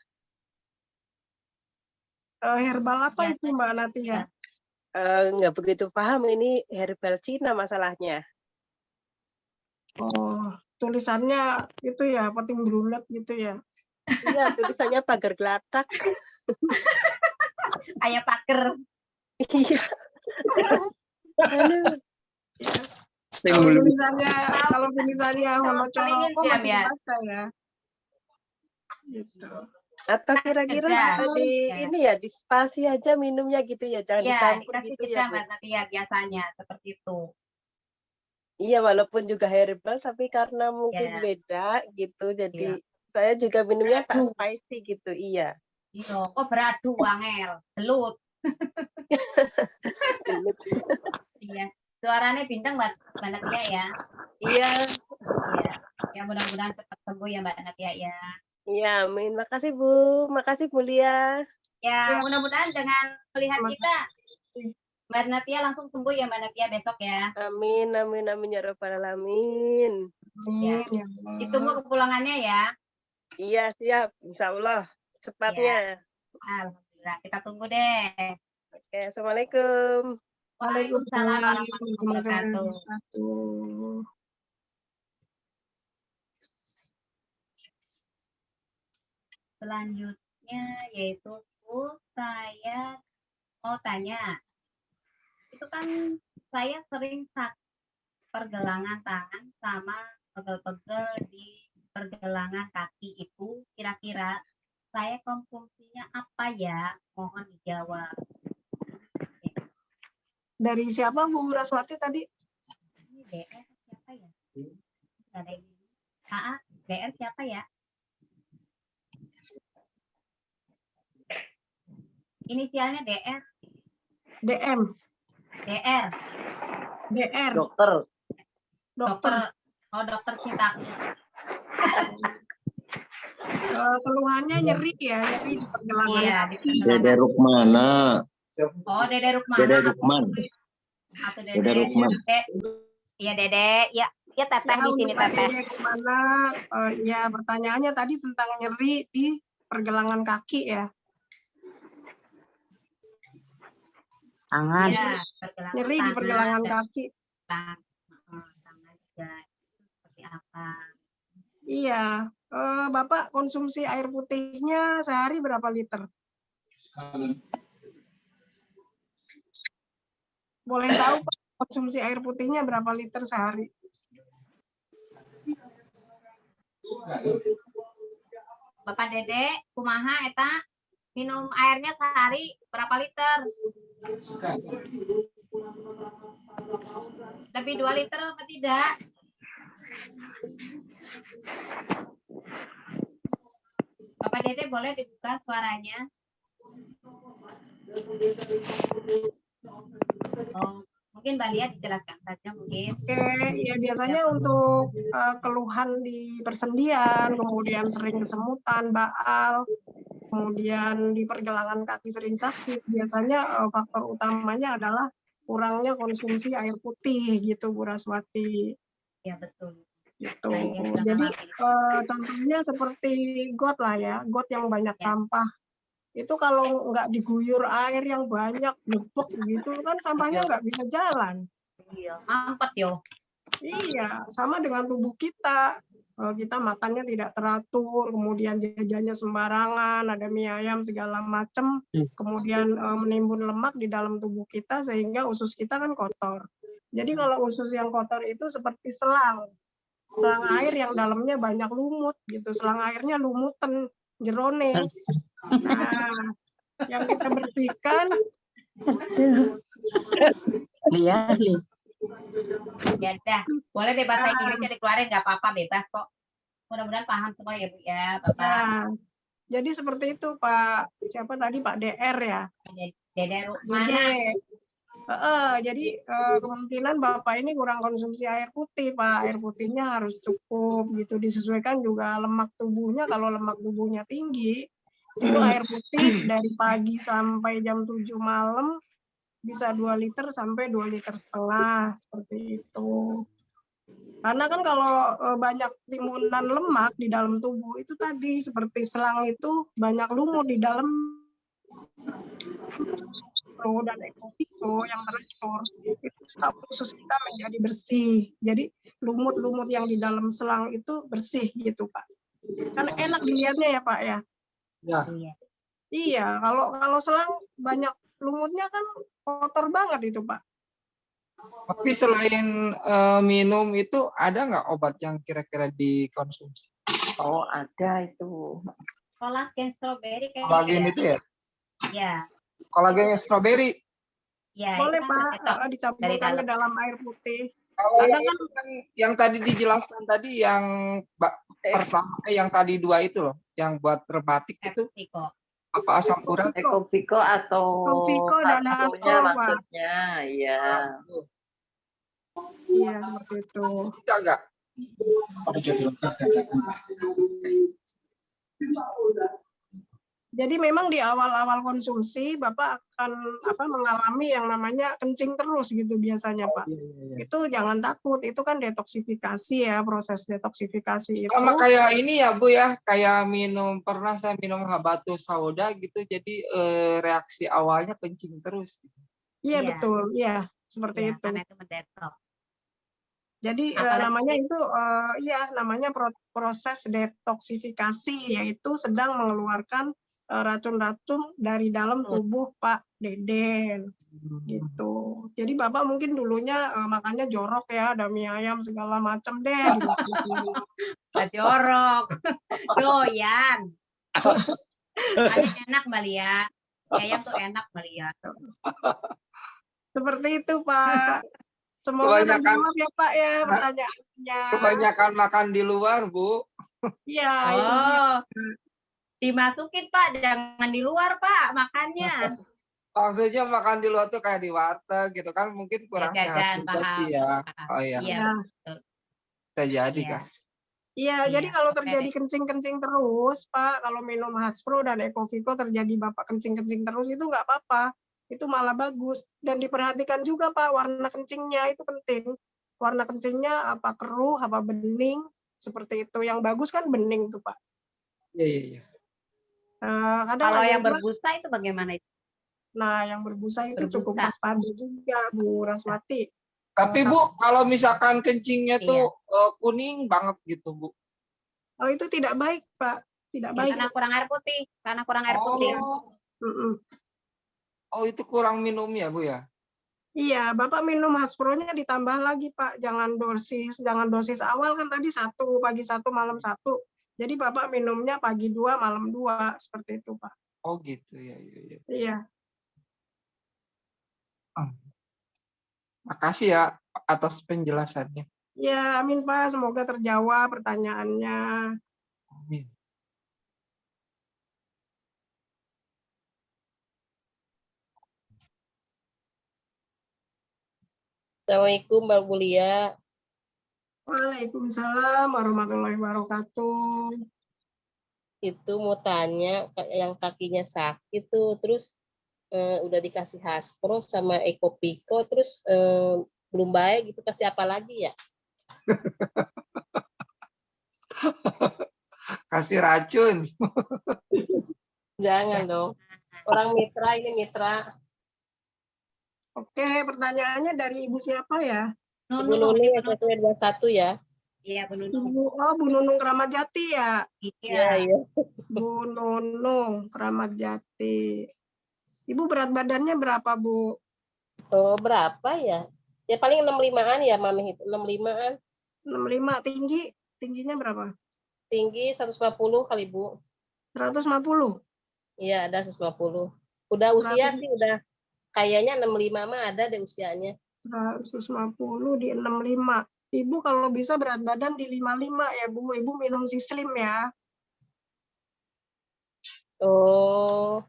Herbal apa itu Mbak Natia? Nggak begitu paham, ini herbal Cina masalahnya. Oh, tulisannya itu ya, penting berulet gitu ya? Iya, tulisannya pagar gelatak. Ayah paker. Iya. Kalau tulisannya Holocoroko masih dibaca ya. Gitu. Atau kira-kira bisa ini ya, dispasi aja minumnya gitu ya, jangan dicampur gitu ya, Bu. Mbak Natia biasanya seperti itu. Iya, walaupun juga herbal, tapi karena mungkin beda gitu, jadi saya juga minumnya tak spicy gitu, iya. Iya, kok beradu wangel, belut. Iya, suaranya bintang Mbak Natia ya. Iya. Ya, mudah-mudahan cepat sembuh ya Mbak Natia ya. Iya, amin. Makasih Bu, makasih Bu Lia. Ya, mudah-mudahan dengan melihat kita Mbak Natia langsung sembuh ya Mbak Natia besok ya. Amin, amin, amin ya rabbal alamin. Ya. Ditunggu kepulangannya ya. Iya, siap. Insya Allah. Cepatnya. Alhamdulillah. Kita tunggu deh. Oke, Assalamualaikum. Waalaikumsalam warahmatullahi warahmatullahi wabarakatuh. wabarakatuh. Selanjutnya yaitu saya mau tanya. Itu kan saya sering pergelangan tangan sama pegel-pegel di pergelangan kaki itu, kira-kira saya konsumsinya apa ya? Mohon dijawab. Dari siapa Bu Raswati tadi? Ini DR siapa ya? Ada ini. DR siapa ya? Inisialnya DR. DM. DR. DR. Dokter. Dokter. Oh, dokter Cinta. Keluhannya nyeri ya, nyeri di pergelangan Iya, kaki. di Dede Rukmana. Oh, Dede Rukmana. Dede Rukman. Atau Dede Rukman. Iya, Dede. Ya, ya teteh Ya, di sini untuk Pak teteh. Dede kemana? Ya, pertanyaannya tadi tentang nyeri di pergelangan kaki ya. Tangan. Iya, pergelangan Nyeri di pergelangan kaki. tangan juga. Seperti apa? Iya. Bapak konsumsi air putihnya sehari berapa liter? Boleh tahu Pak, konsumsi air putihnya berapa liter sehari? Bapak Dede, kumaha eta minum airnya sehari berapa liter? Lebih 2 liter apa tidak? Bapak Dede boleh dibuka suaranya? Oh, mungkin Mbak Lia dijelaskan saja mungkin. Oke, ya biasanya untuk keluhan di persendian, kemudian sering kesemutan, baal, kemudian di pergelangan kaki sering sakit, biasanya faktor utamanya adalah kurangnya konsumsi air putih gitu Bu Raswati. Ya betul. Gitu. Saya sudah Jadi mengalami. contohnya seperti got lah ya, got yang banyak sampah. Itu kalau nggak diguyur air yang banyak, nebok gitu kan sampahnya nggak bisa jalan. Iya, mampet yo. Iya, sama dengan tubuh kita. Kita makannya tidak teratur, kemudian jajannya sembarangan, ada mie ayam segala macam, kemudian menimbun lemak di dalam tubuh kita sehingga usus kita kan kotor. Jadi kalau usus yang kotor itu seperti selang air yang dalamnya banyak lumut gitu, selang airnya lumutan, jerone. Nah, yang kita bersihkan. Iya. Ya udah, boleh deh bahasa Inggrisnya dikeluarin nggak apa-apa, bebas kok. Mudah-mudahan paham semua ya Bu ya, Bapak. Nah, jadi seperti itu Pak, siapa tadi Pak DR ya? Dede Rukmana. Jadi kemungkinan Bapak ini kurang konsumsi air putih Pak, air putihnya harus cukup gitu, disesuaikan juga lemak tubuhnya. Kalau lemak tubuhnya tinggi, itu air putih dari pagi sampai jam 7 malam bisa 2 liter sampai 2,5 liter seperti itu. Karena kan kalau banyak timbunan lemak di dalam tubuh itu tadi seperti selang itu banyak lumut di dalam dan ekofito yang teratur itu usus kita menjadi bersih. Jadi lumut-lumut yang di dalam selang itu bersih gitu Pak. Kan enak dilihatnya ya Pak ya. Ya. Iya, kalau selang banyak lumutnya kan kotor banget itu Pak. Tapi selain minum itu ada nggak obat yang kira-kira dikonsumsi? Oh, ada itu. Kolagen strawberry kayaknya. Kolagen itu ya? Ya. Kolagen strawberry. Ya, boleh itu kan Pak, dicampurkan ke dalam air putih. Kalau Ada yang, yang tadi dijelaskan tadi yang pertama yang tadi 2 itu loh, yang buat rematik itu apa asam urat? Ekofiko atau Ekofiko dan Hastonya Hasto, Pak. maksudnya, iya. Iya, seperti itu. Bisa nggak? Jadi memang di awal-awal konsumsi Bapak akan mengalami yang namanya kencing terus gitu biasanya, Pak. Iya, iya, iya. Itu jangan takut, itu kan detoksifikasi ya, proses detoksifikasi itu. Sama kayak ini ya Bu ya, kayak pernah saya minum habatus sauda gitu, jadi reaksi awalnya kencing terus. Iya Iya. betul, iya seperti Ya, itu. karena itu mendetoks. Jadi Apalagi namanya itu namanya proses detoksifikasi, yaitu sedang mengeluarkan racun-racun dari dalam tubuh Pak Deden gitu. Jadi Bapak mungkin dulunya makannya jorok ya, ada mie ayam segala macam deh. Nggak jorok, doyan. Soalnya enak Mbak Lia. Ayam tuh enak Mbak Lia. Seperti itu Pak. Semoga terjawab ya Pak ya pertanyaannya. Kebanyakan makan di luar Bu. Iya, itu dia. Oh, dimasukin Pak, jangan di luar Pak makannya. Maksudnya makan di luar tuh kayak di warteg gitu kan, mungkin kurang Ya, sehat jajan, juga paham, sih ya. paham. Oh iya, Iya, Ya. betul. bisa jadi Iya. kan. Iya, Iya, jadi kalau oke terjadi deh. kencing-kencing terus, Pak, kalau minum Hatspro dan Ecoviko terjadi Bapak kencing-kencing terus itu nggak apa-apa. Itu malah bagus. Dan diperhatikan juga Pak, warna kencingnya itu penting. Warna kencingnya apa keruh, apa bening, seperti itu. Yang bagus kan bening tuh Pak. Iya, iya, iya. Kadang Kalau ada yang juga, berbusa itu bagaimana itu? nah yang berbusa itu cukup Berbusa. waspada juga Bu Rasmati. Tapi Bu, kalau misalkan kencingnya Iya. tuh kuning banget gitu Bu. Oh itu tidak baik Pak, tidak Ya, baik. karena kurang air putih, karena kurang air putih. Mm-mm. Oh itu kurang minum ya Bu ya? Iya, Bapak minum Haspronya ditambah lagi, Pak. Jangan dosis awal kan tadi 1, pagi 1, malam 1. Jadi Bapak minumnya pagi 2, malam 2, seperti itu, Pak. Oh gitu ya, iya, iya. Iya. Makasih ya atas penjelasannya. Ya, amin, Pak. Semoga terjawab pertanyaannya. Amin. Assalamualaikum Mbak Bulia. Waalaikumsalam warahmatullahi wabarakatuh. Itu mau tanya yang kakinya sakit tuh, terus udah dikasih Haspro sama Ecopiko, terus belum baik gitu, kasih apa lagi ya? Kasih racun. Jangan dong. Orang mitra ini mitra. Oke, pertanyaannya dari Ibu siapa ya? Ibu Nuni SSW 21 ya. Iya, Bu Nunung. Bu Nunung Kramat Jati ya? Iya, iya. Bu Nunung Kramat Jati. Ibu berat badannya berapa, Bu? Oh, berapa ya? Ya paling 65-an ya, Mami, itu 65-an. 65. Tingginya berapa? Tinggi 150 kali, Bu. 150. Iya, ada 150. Udah usia sih udah kayaknya 65 mah ada deh usianya. 150 di 65. Ibu kalau bisa berat badan di 55 ya, Bu. Ibu minum Sislim ya. Oh.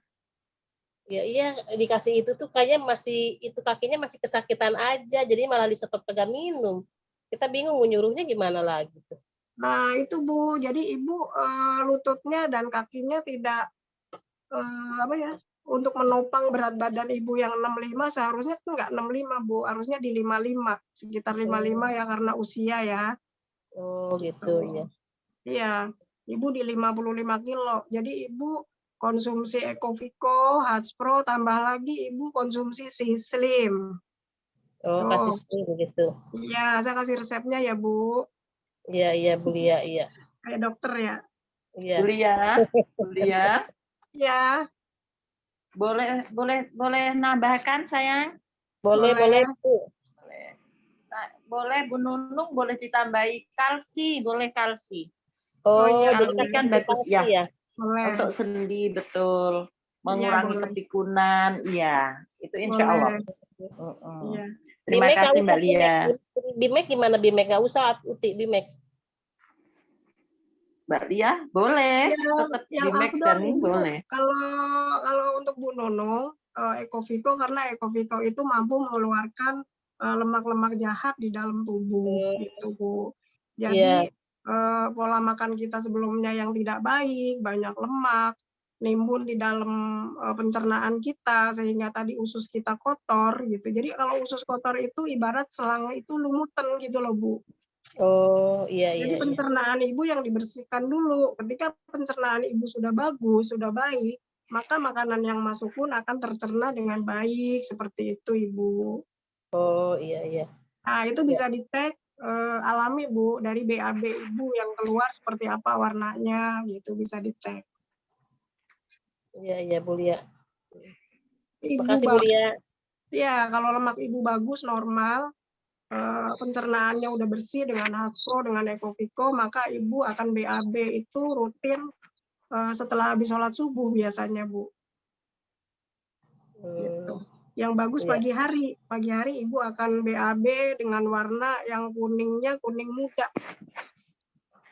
Ya iya, dikasih itu tuh kayaknya masih, itu kakinya masih kesakitan aja, jadi malah di-stop kagak minum. Kita bingung nyuruhnya gimana lagi tuh. Nah, itu Bu. Jadi Ibu lututnya dan kakinya tidak untuk menopang berat badan Ibu yang 65 seharusnya enggak 65, Bu. Harusnya di 55, sekitar 55 ya karena usia ya. Oh, gitu ya. Iya, Ibu di 55 kilo. Jadi Ibu konsumsi Ecoviko, Hatspro, tambah lagi Ibu konsumsi Sislim. Oh, kasih slim gitu. Iya, saya kasih resepnya ya, Bu. Iya, iya, Bu Lia, iya. Kayak dokter ya. Iya. Bulia. Iya. Boleh nambahkan sayang? Boleh, Bu. Nah, boleh Bu Nunung, boleh ditambahi kalsi, boleh kalsi. Oh, iya, jadi Kalsi kan bagus kasih ya. Boleh. Untuk sendi betul, mengurangi boleh. kepikunan, iya, itu insya Allah. Iya. Terima Bimek kasih nggak Mbak usah, Lia. Bimek gimana Bimek? Nggak usah Uti Bimek. Mbak Lia, boleh, Ya, tetap yang Bimek afdol dan Ibu, boleh. kalau untuk Bu Nunung, Ecoviko karena Ecoviko itu mampu mengeluarkan lemak-lemak jahat di dalam tubuh, gitu Bu. Jadi pola makan kita sebelumnya yang tidak baik, banyak lemak, nimbun di dalam pencernaan kita sehingga tadi usus kita kotor gitu. Jadi kalau usus kotor itu ibarat selang itu lumutan gitu loh Bu. Oh, iya, Jadi iya, iya. pencernaan ibu yang dibersihkan dulu. Ketika pencernaan ibu sudah bagus, sudah baik, maka makanan yang masuk pun akan tercerna dengan baik seperti itu Ibu. Oh, iya, iya. Nah, itu bisa dicek alami Bu dari BAB Ibu yang keluar seperti apa warnanya gitu bisa dicek. Iya, iya, Bu Lia. Ibu Makasih, Bu Lia. ya, kalau lemak Ibu bagus normal, pencernaannya udah bersih dengan Haspro, dengan Ecoviko, maka Ibu akan BAB itu rutin setelah habis sholat subuh biasanya Bu. Gitu. Yang bagus Iya. pagi hari Ibu akan BAB dengan warna yang kuningnya kuning muda.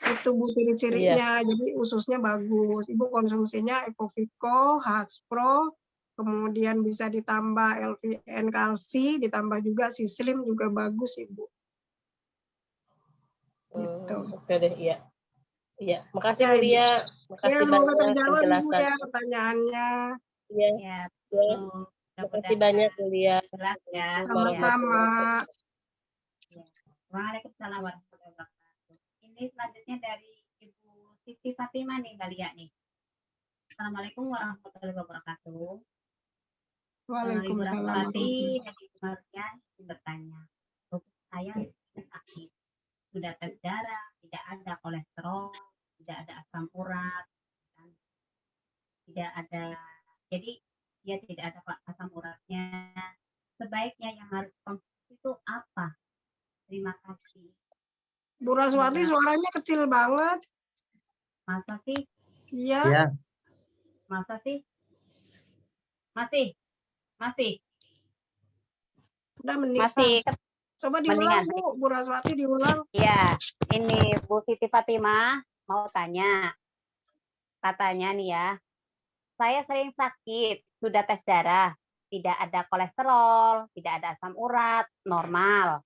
Itu Bu ciri-cirinya, jadi ususnya bagus. Ibu konsumsinya Ecoviko, Haspro, kemudian bisa ditambah LVN kalsi, ditambah juga Sislim juga bagus Ibu. Gitu. Oke deh, iya. Iya, makasih Bu Lia. Makasih semoga banyak terjawab Ibu penjelasan. ya pertanyaannya. Iya. Ya, Ya. Makasih banyak Bu Lia. jelas ya. Sama-sama. Waalaikumsalam warahmatullahi wabarakatuh. Ini selanjutnya dari Ibu Siti Fatimah nih, Mbak Lia nih. Assalamualaikum warahmatullahi wabarakatuh. Ibu Waalaikumsalam. Rahmawati dan Ibu Maria bertanya, saya sakit, sudah tes darah, tidak ada kolesterol, tidak ada asam urat, dan tidak ada, jadi dia tidak ada asam uratnya. Sebaiknya yang harus konsumsi itu apa? Terima kasih. Bu Raswati suaranya kecil banget. Masa sih? Iya. Ya, Masa sih? Masih. Udah meninggal. Masih. Coba diulang Mendingan. Bu Raswati diulang. Iya, ini Bu Siti Fatimah mau tanya. Katanya nih ya, saya sering sakit, sudah tes darah, tidak ada kolesterol, tidak ada asam urat, normal.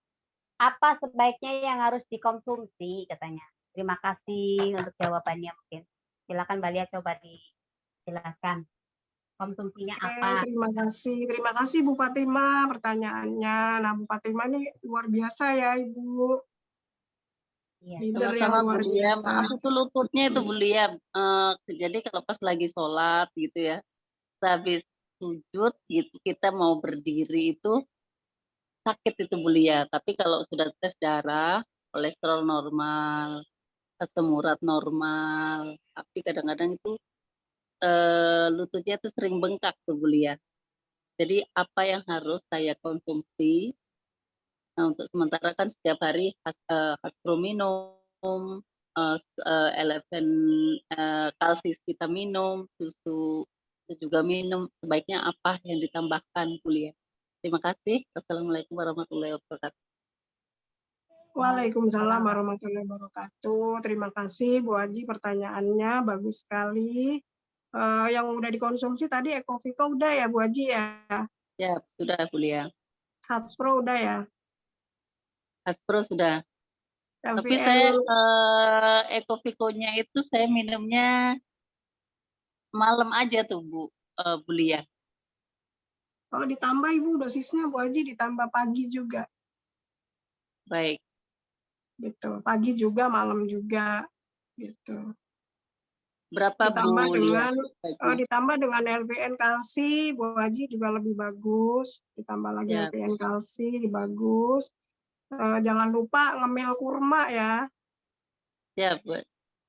Apa sebaiknya yang harus dikonsumsi katanya? Terima kasih untuk jawabannya mungkin. Silakan Mbak Lia coba dijelaskan. Konsumsinya apa? Terima kasih Bu Fatimah pertanyaannya. Nah Bu Fatimah ini luar biasa ya Ibu. Iya. Leader yang Sama-sama luar Bu Lia, biasa. maaf itu lututnya itu Bu Lia. Jadi kalau pas lagi sholat gitu ya, habis sujud gitu kita mau berdiri itu sakit itu Bu Lia. Tapi kalau sudah tes darah, kolesterol normal, asam urat normal, tapi kadang-kadang itu lututnya itu sering bengkak tuh Bu Lia. Jadi apa yang harus saya konsumsi? Nah, untuk sementara kan setiap hari Haspro minum, eleven kalsis kita minum, susu itu juga minum. Sebaiknya apa yang ditambahkan Bu Lia? Terima kasih. Assalamualaikum warahmatullahi wabarakatuh. Waalaikumsalam warahmatullahi wabarakatuh. Terima kasih Bu Haji pertanyaannya bagus sekali. Yang udah dikonsumsi tadi Ecoviko udah ya Bu Haji ya? Ya, sudah Bu Lia. Haspro udah ya? Haspro sudah. LVN. Tapi saya Ecoviko-nya itu saya minumnya malam aja tuh Bu Lia. Kalau ditambah Ibu dosisnya Bu Haji ditambah pagi juga. Baik. Gitu. Pagi juga, malam juga. Gitu. Berapa ditambah Bu Lia? Ditambah dengan LVN kalsi, Bu Haji juga lebih bagus. Ditambah lagi Ya. LVN kalsi, bagus. Jangan lupa ngemil kurma ya. Ya, Bu.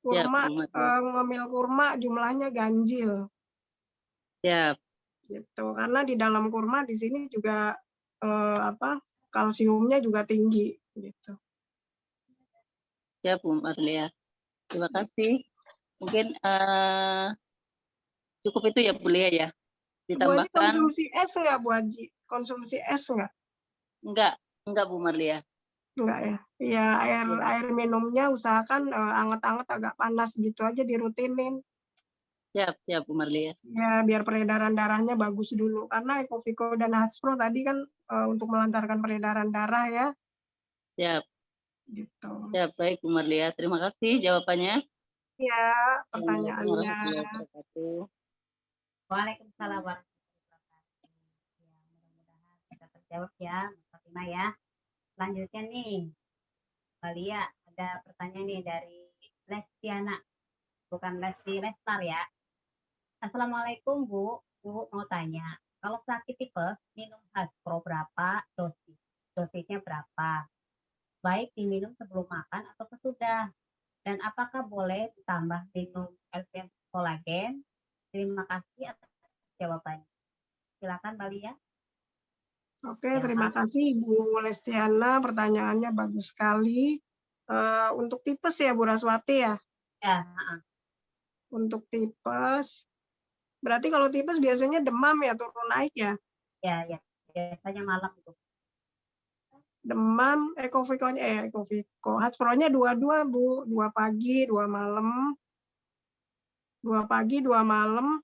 Kurma, ya, ngemil kurma jumlahnya ganjil. Ya. Gitu. Karena di dalam kurma di sini juga kalsiumnya juga tinggi. Gitu. Ya Bu Marlia. Terima kasih. Mungkin cukup itu ya Bu Lia ya. Bu Haji Ditambahkan. konsumsi es nggak Bu Haji? Konsumsi es nggak? Enggak Bu Marlia. Enggak ya? Iya, air minumnya usahakan anget-anget agak panas gitu aja dirutinin. Siap Bu Marlia. Ya, biar peredaran darahnya bagus dulu. Karena Ecoviko dan Haspro tadi kan untuk melancarkan peredaran darah ya. Siap. Gitu. Siap, baik Bu Marlia. Terima kasih jawabannya. Iya, pertanyaannya. Assalamualaikum warahmatullahi wabarakatuh. Waalaikumsalam warahmatullahi wabarakatuh. Ya, mudah-mudahan bisa terjawab ya, Mas Fatimah ya. Selanjutnya nih, Mbak Lia, ada pertanyaan nih dari Lestiana, bukan Lesti Lestar ya. Assalamualaikum Bu, Bu mau tanya, kalau sakit tipes minum Haspro berapa dosis? Dosisnya berapa? Baik diminum sebelum makan atau sesudah? Dan apakah boleh ditambah minum LPM kolagen? Terima kasih atas jawabannya. Silakan Mbak Lia. Oke, Ya, terima kasih Ibu Lestiana, pertanyaannya bagus sekali. Untuk tipes ya Bu Raswati ya? Ya, Untuk tipes, berarti kalau tipes biasanya demam ya, turun naik ya? ya, biasanya malam itu. Demam, Ecoviko. Haspronya dua-dua Bu, 2 pagi, 2 malam. 2 pagi, 2 malam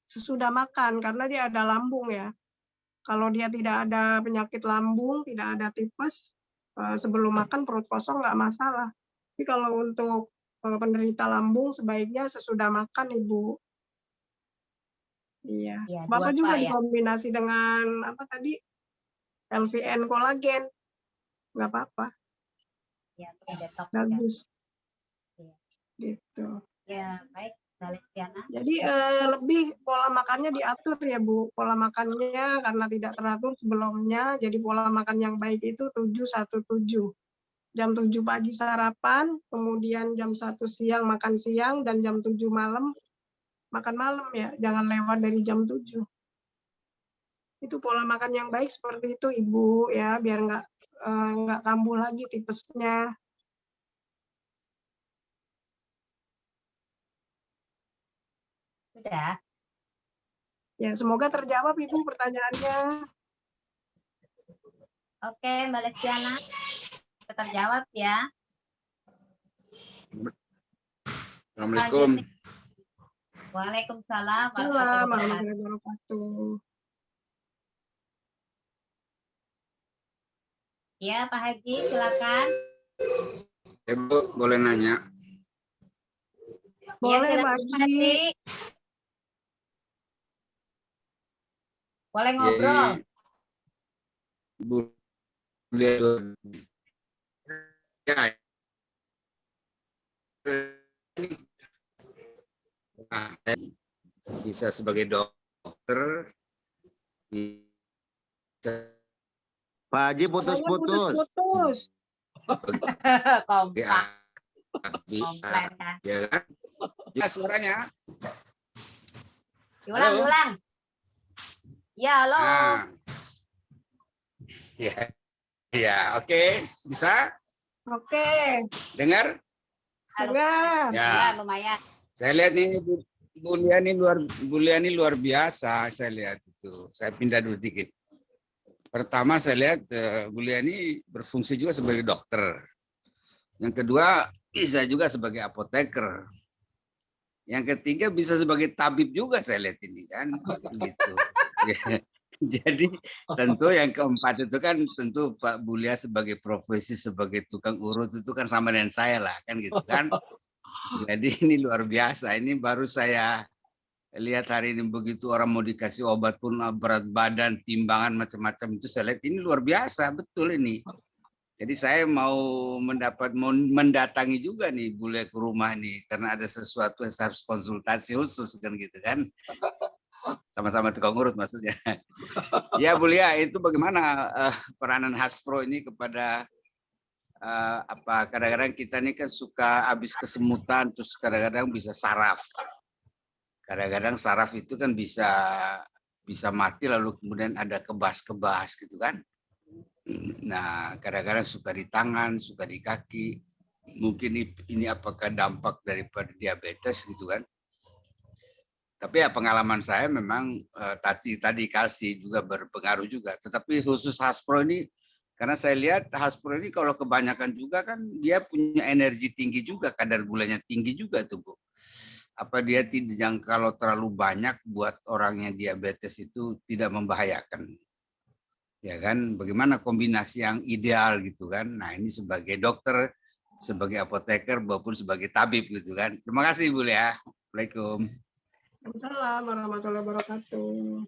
sesudah makan, karena dia ada lambung ya. Kalau dia tidak ada penyakit lambung, tidak ada tipes, sebelum makan perut kosong nggak masalah. Tapi kalau untuk penderita lambung sebaiknya sesudah makan Ibu. Iya. Ya, Bapak juga ya. dikombinasi dengan apa tadi? LVN kolagen. Nggak apa-apa. Ya, detox. Bagus. Ya. Gitu. Ya, baik. Lestiana. Jadi lebih pola makannya diatur ya Bu. Pola makannya karena tidak teratur sebelumnya, jadi pola makan yang baik itu 7-1-7. Jam 7 pagi sarapan, kemudian jam 1 siang makan siang, dan jam 7 malam makan malam ya. Jangan lewat dari jam 7. Itu pola makan yang baik seperti itu Ibu ya, biar nggak kambuh lagi tipesnya. Sudah. Ya, semoga terjawab Ibu pertanyaannya. Oke, Mbak Lestiana. Terjawab ya. Assalamualaikum. Waalaikumsalam warahmatullahi wabarakatuh. Ya, Pak Haji, silakan. Ibu boleh nanya? Boleh, ya, Pak Haji. Boleh ngobrol. Bu Lia, ya. Nah, bisa sebagai dokter, bisa Pak Haji putus-putus. Kompak. Ya kan? Ya suaranya. Ulang. Ya, halo. Nah. Ya, oke. Bisa? Oke. Dengar? Dengar. Ya, lumayan. Saya lihat ini Bu Lia ini luar biasa. Saya lihat itu. Saya pindah dulu dikit. Pertama saya lihat Bu Lia ini berfungsi juga sebagai dokter. Yang kedua bisa juga sebagai apoteker. Yang ketiga bisa sebagai tabib juga saya lihat ini kan. Gitu. Jadi tentu yang keempat itu kan tentu Pak Bulia sebagai profesi sebagai tukang urut itu kan sama dengan saya lah kan gitu kan. Jadi ini luar biasa. Ini baru saya lihat hari ini begitu orang mau dikasih obat pun berat badan, timbangan macam-macam itu saya lihat ini luar biasa betul ini. Jadi saya mau mendatangi juga nih Bulia ke rumah nih karena ada sesuatu yang harus konsultasi khusus kan gitu kan. Sama-sama tukang urut maksudnya. Ya Bu Lia, itu bagaimana peranan Haspro ini kepada kadang-kadang kita ini kan suka habis kesemutan terus kadang-kadang bisa saraf. Kadang-kadang saraf itu kan bisa mati lalu kemudian ada kebas-kebas gitu kan. Nah, kadang-kadang suka di tangan, suka di kaki. Mungkin ini apakah dampak daripada diabetes gitu kan. Tapi ya pengalaman saya memang tadi kalsi juga berpengaruh juga. Tetapi khusus Haspro ini, karena saya lihat Haspro ini kalau kebanyakan juga kan dia punya energi tinggi juga, kadar gulanya tinggi juga tuh Bu. Apa dia tidak kalau terlalu banyak buat orang yang diabetes itu tidak membahayakan? Ya kan, bagaimana kombinasi yang ideal gitu kan? Nah ini sebagai dokter, sebagai apoteker maupun sebagai tabib gitu kan. Terima kasih Bu ya. Assalamualaikum. Waalaikumsalam warahmatullahi wabarakatuh.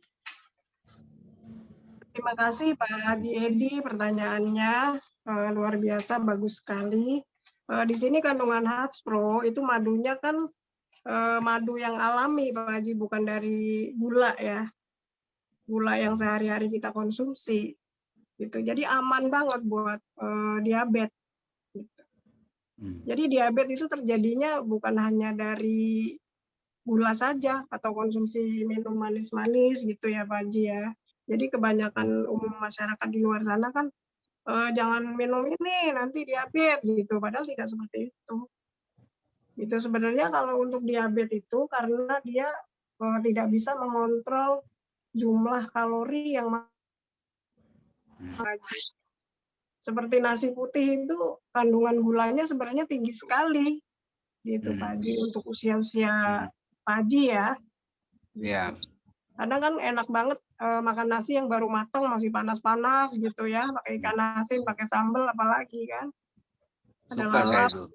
Terima kasih Pak Haji Edi, pertanyaannya luar biasa, bagus sekali. Di sini kandungan Hatspro itu madunya kan madu yang alami Pak Haji, bukan dari gula ya, gula yang sehari-hari kita konsumsi. Gitu. Jadi aman banget buat diabetes. Gitu. Jadi diabetes itu terjadinya bukan hanya dari gula saja atau konsumsi minum manis-manis gitu ya Pak Haji ya. Jadi kebanyakan umum masyarakat di luar sana kan jangan minum ini nanti diabetes gitu, padahal tidak seperti itu. Gitu sebenarnya kalau untuk diabetes itu karena dia tidak bisa mengontrol jumlah kalori yang seperti nasi putih itu kandungan gulanya sebenarnya tinggi sekali gitu Pak Haji untuk usia-usia Pak Haji ya. Ya. Kadang kan enak banget makan nasi yang baru matang masih panas-panas gitu ya, pakai ikan asin, pakai sambal apalagi kan. Ada Suka saya lalap. itu.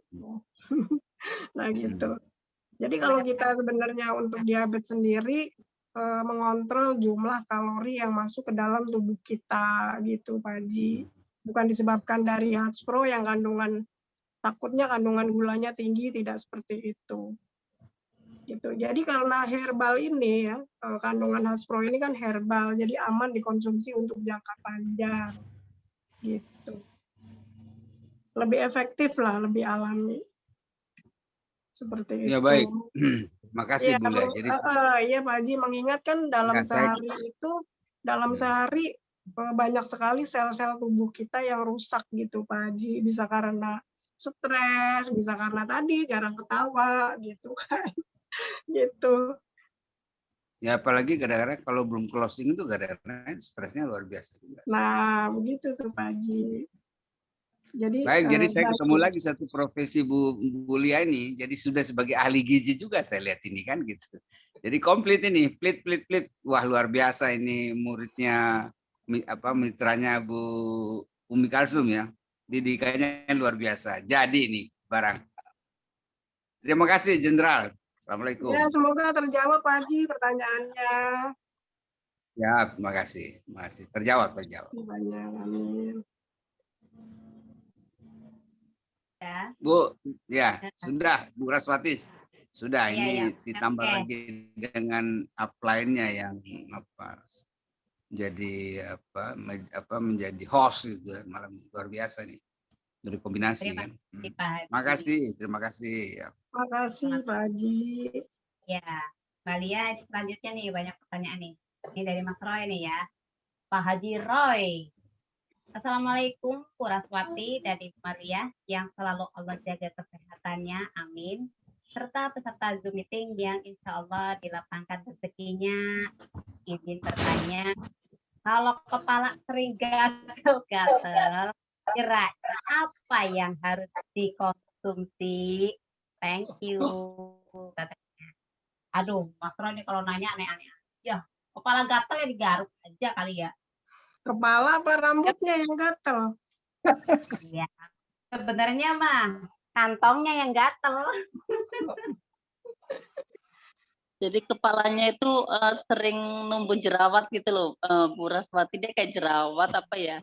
Nah gitu. Jadi kalau kita sebenarnya untuk diabetes sendiri mengontrol jumlah kalori yang masuk ke dalam tubuh kita gitu Pak Haji. Bukan disebabkan dari Hatspro yang takutnya kandungan gulanya tinggi, tidak seperti itu. Gitu. Jadi karena herbal ini ya, kandungan Hatspro ini kan herbal, jadi aman dikonsumsi untuk jangka panjang. Gitu. Lebih efektif lah, lebih alami. Seperti itu. Ya baik. Makasih Ya, Bu Lia. Jadi iya Pak Haji, mengingatkan dalam sehari banyak sekali sel-sel tubuh kita yang rusak gitu Pak Haji. Bisa karena stres, bisa karena tadi jarang ketawa gitu kan. Gitu. ya apalagi kadang-kadang kalau belum closing itu kadang-kadang stresnya luar biasa juga. Nah, begitu tuh Pak Haji. Jadi Baik, jadi saya ketemu lagi satu profesi Bu Lia ini, jadi sudah sebagai ahli gizi juga saya lihat ini kan gitu. Jadi komplit ini, plit. Wah luar biasa ini muridnya mitranya Bu Umi Kalsum ya. Didikannya luar biasa. Jadi ini barang. Terima kasih Jenderal. Assalamualaikum. Ya, semoga terjawab Pak Haji pertanyaannya. Ya, terima kasih. Terjawab. Banyak, amin. Ya. Bu, ya sudah Bu Raswati. Sudah Ya, ini ya. ditambah Oke. lagi dengan upline-nya yang menjadi host gitu malam luar biasa nih. Dari kombinasi Terima kan. kasih, Pak Haji. Terima kasih ya. Terima kasih Pak Haji. Ya, Mbak Lia, selanjutnya nih banyak pertanyaan nih. Ini dari Mas Roy nih ya. Pak Haji Roy. Assalamualaikum Bu Raswati dan Ibu Maria yang selalu Allah jaga kesehatannya, amin. Serta peserta Zoom meeting yang insya Allah dilapangkan rezekinya. Izin bertanya, kalau kepala sering gatel-gatel, kira-kira apa yang harus dikonsumsi? Thank you. Katanya. Aduh, Mas Roy ini kalau nanya aneh-aneh. Ya, kepala gatel ya digaruk aja kali ya. Kepala apa rambutnya yang gatel? Iya. Sebenarnya mah kantongnya yang gatel. Jadi kepalanya itu sering numbuh jerawat gitu loh, Bu Raswati, dia kayak jerawat apa ya?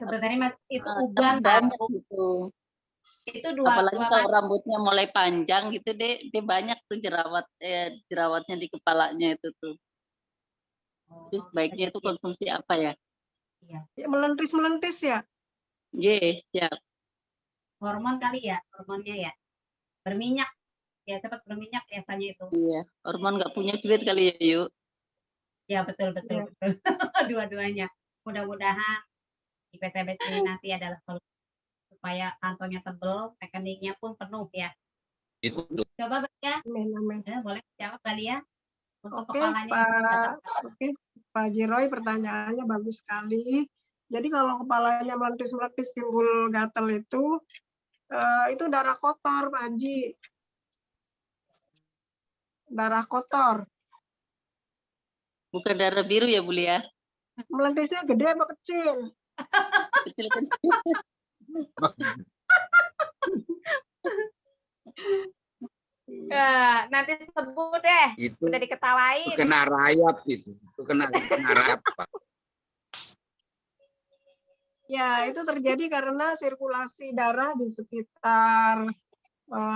Sebenarnya Mas itu Tapi uban banyak tahu. gitu. Itu dua Apalagi kalau macam. rambutnya mulai panjang gitu, dia banyak tuh jerawatnya di kepalanya itu tuh. Jadi sebaiknya itu konsumsi apa ya? Iya. Ya, melentis ya? Ye, siap. Hormon kali ya, hormonnya ya. Berminyak. Ya, cepat berminyak biasanya itu. Iya, hormon nggak punya duit kali ya, yuk. Ya, betul. Dua-duanya. Mudah-mudahan di PTBS ini nanti adalah solusi supaya kantongnya tebal, rekeningnya pun penuh ya. Itu. Coba ya. Amin. Boleh jawab kali ya. Untuk Oke, kepalanya. Pak Haji Roy, pertanyaannya bagus sekali. Jadi kalau kepalanya melentis timbul gatel itu darah kotor, Pak Haji. Darah kotor. Bukan darah biru ya, Bu Lia? Melentisnya gede apa kecil? Kecil-kecil. Nanti sebut deh. Itu Udah diketawain. kena rayap itu. Itu kena rayap, Pak. Ya, itu terjadi karena sirkulasi darah di sekitar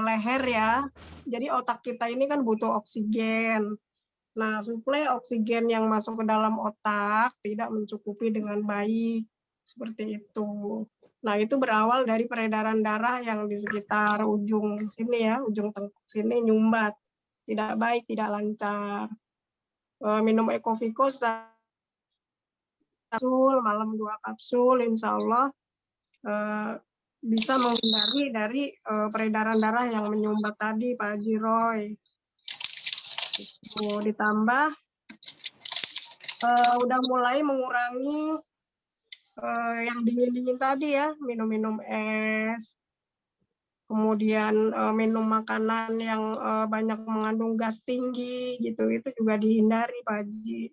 leher ya. Jadi otak kita ini kan butuh oksigen. Nah, suplai oksigen yang masuk ke dalam otak tidak mencukupi dengan baik. Seperti itu. Nah, itu berawal dari peredaran darah yang di sekitar ujung sini ya, ujung tengkuk sini nyumbat. Tidak baik, tidak lancar. Minum Ecoviko kapsul, malam 2 kapsul, insya Allah bisa menghindari dari peredaran darah yang menyumbat tadi, Pak Haji Roy. Ditambah udah mulai mengurangi yang dingin-dingin tadi ya, minum-minum es, kemudian minum makanan yang banyak mengandung gas tinggi, gitu, itu juga dihindari, Pak Haji.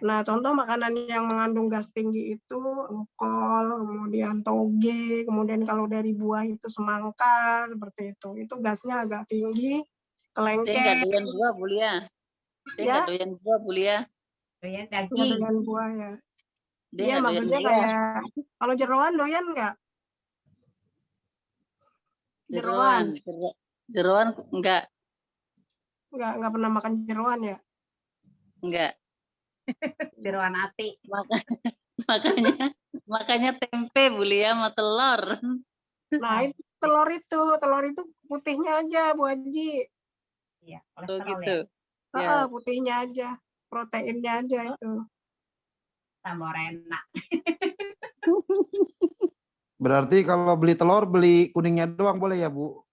Nah, contoh makanan yang mengandung gas tinggi itu engkol, kemudian toge, kemudian kalau dari buah itu semangka, seperti itu. Itu gasnya agak tinggi, Dia nggak kelengkeng. doyan buah, Bu Lia. Dia Ya, nggak doyan buah, Bu Lia. Doyan nggak daging. doyan buah ya. Dia Iya, nggak doyan maksudnya buah. kayak, kalau jeroan doyan nggak? Jeroan? Jeroan enggak. Nggak pernah makan jeroan ya? Enggak. Jeroan ati. Makanya tempe, Bu Lia, sama telur. Nah, itu telur itu putihnya aja, Bu Haji. Iya, Oh kolesterol gitu. ya. Ya. Putihnya aja, proteinnya aja itu. Tambah enak. Berarti kalau beli telur, beli kuningnya doang boleh ya, Bu?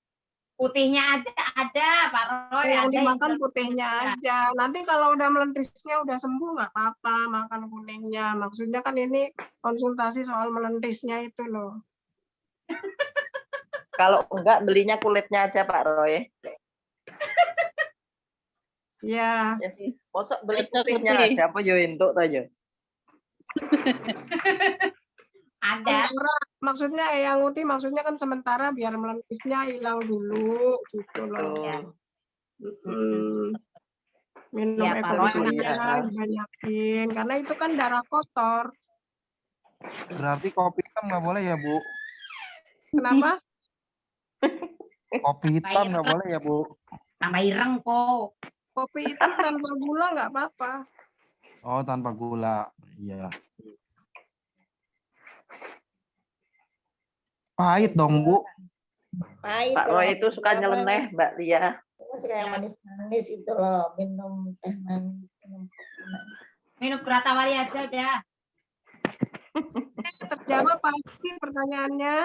Putihnya ada, Pak Roy. Yang ada dimakan yang putihnya aja. Nanti kalau udah melentisnya udah sembuh nggak apa-apa makan kuningnya. Maksudnya kan ini konsultasi soal melentisnya itu loh. Kalau enggak belinya kulitnya aja Pak Roy. Iya. Ya sih. Mosok beli Cocok putihnya putih. aja apa yo entuk ta yo. ada. Maksudnya yang uti maksudnya kan sementara biar melentisnya hilang dulu gitu loh. Ya. Minum Ya, Pak Roy, Ecoviko banyakin karena itu kan darah kotor. Berarti kopi hitam nggak boleh ya, Bu? Kenapa? Kopi hitam nggak boleh ya, Bu? Tambah ireng kok. Kopi hitam tanpa gula nggak apa-apa. Oh, tanpa gula. Iya. Pahit dong, Bu. Pahit. Pak Roy itu suka nyeleneh, Mbak Lia. Suka yang manis-manis itu loh, minum teh manis, minum kopi manis. Minum Kuratawari aja udah. Terjawab pasti pertanyaannya.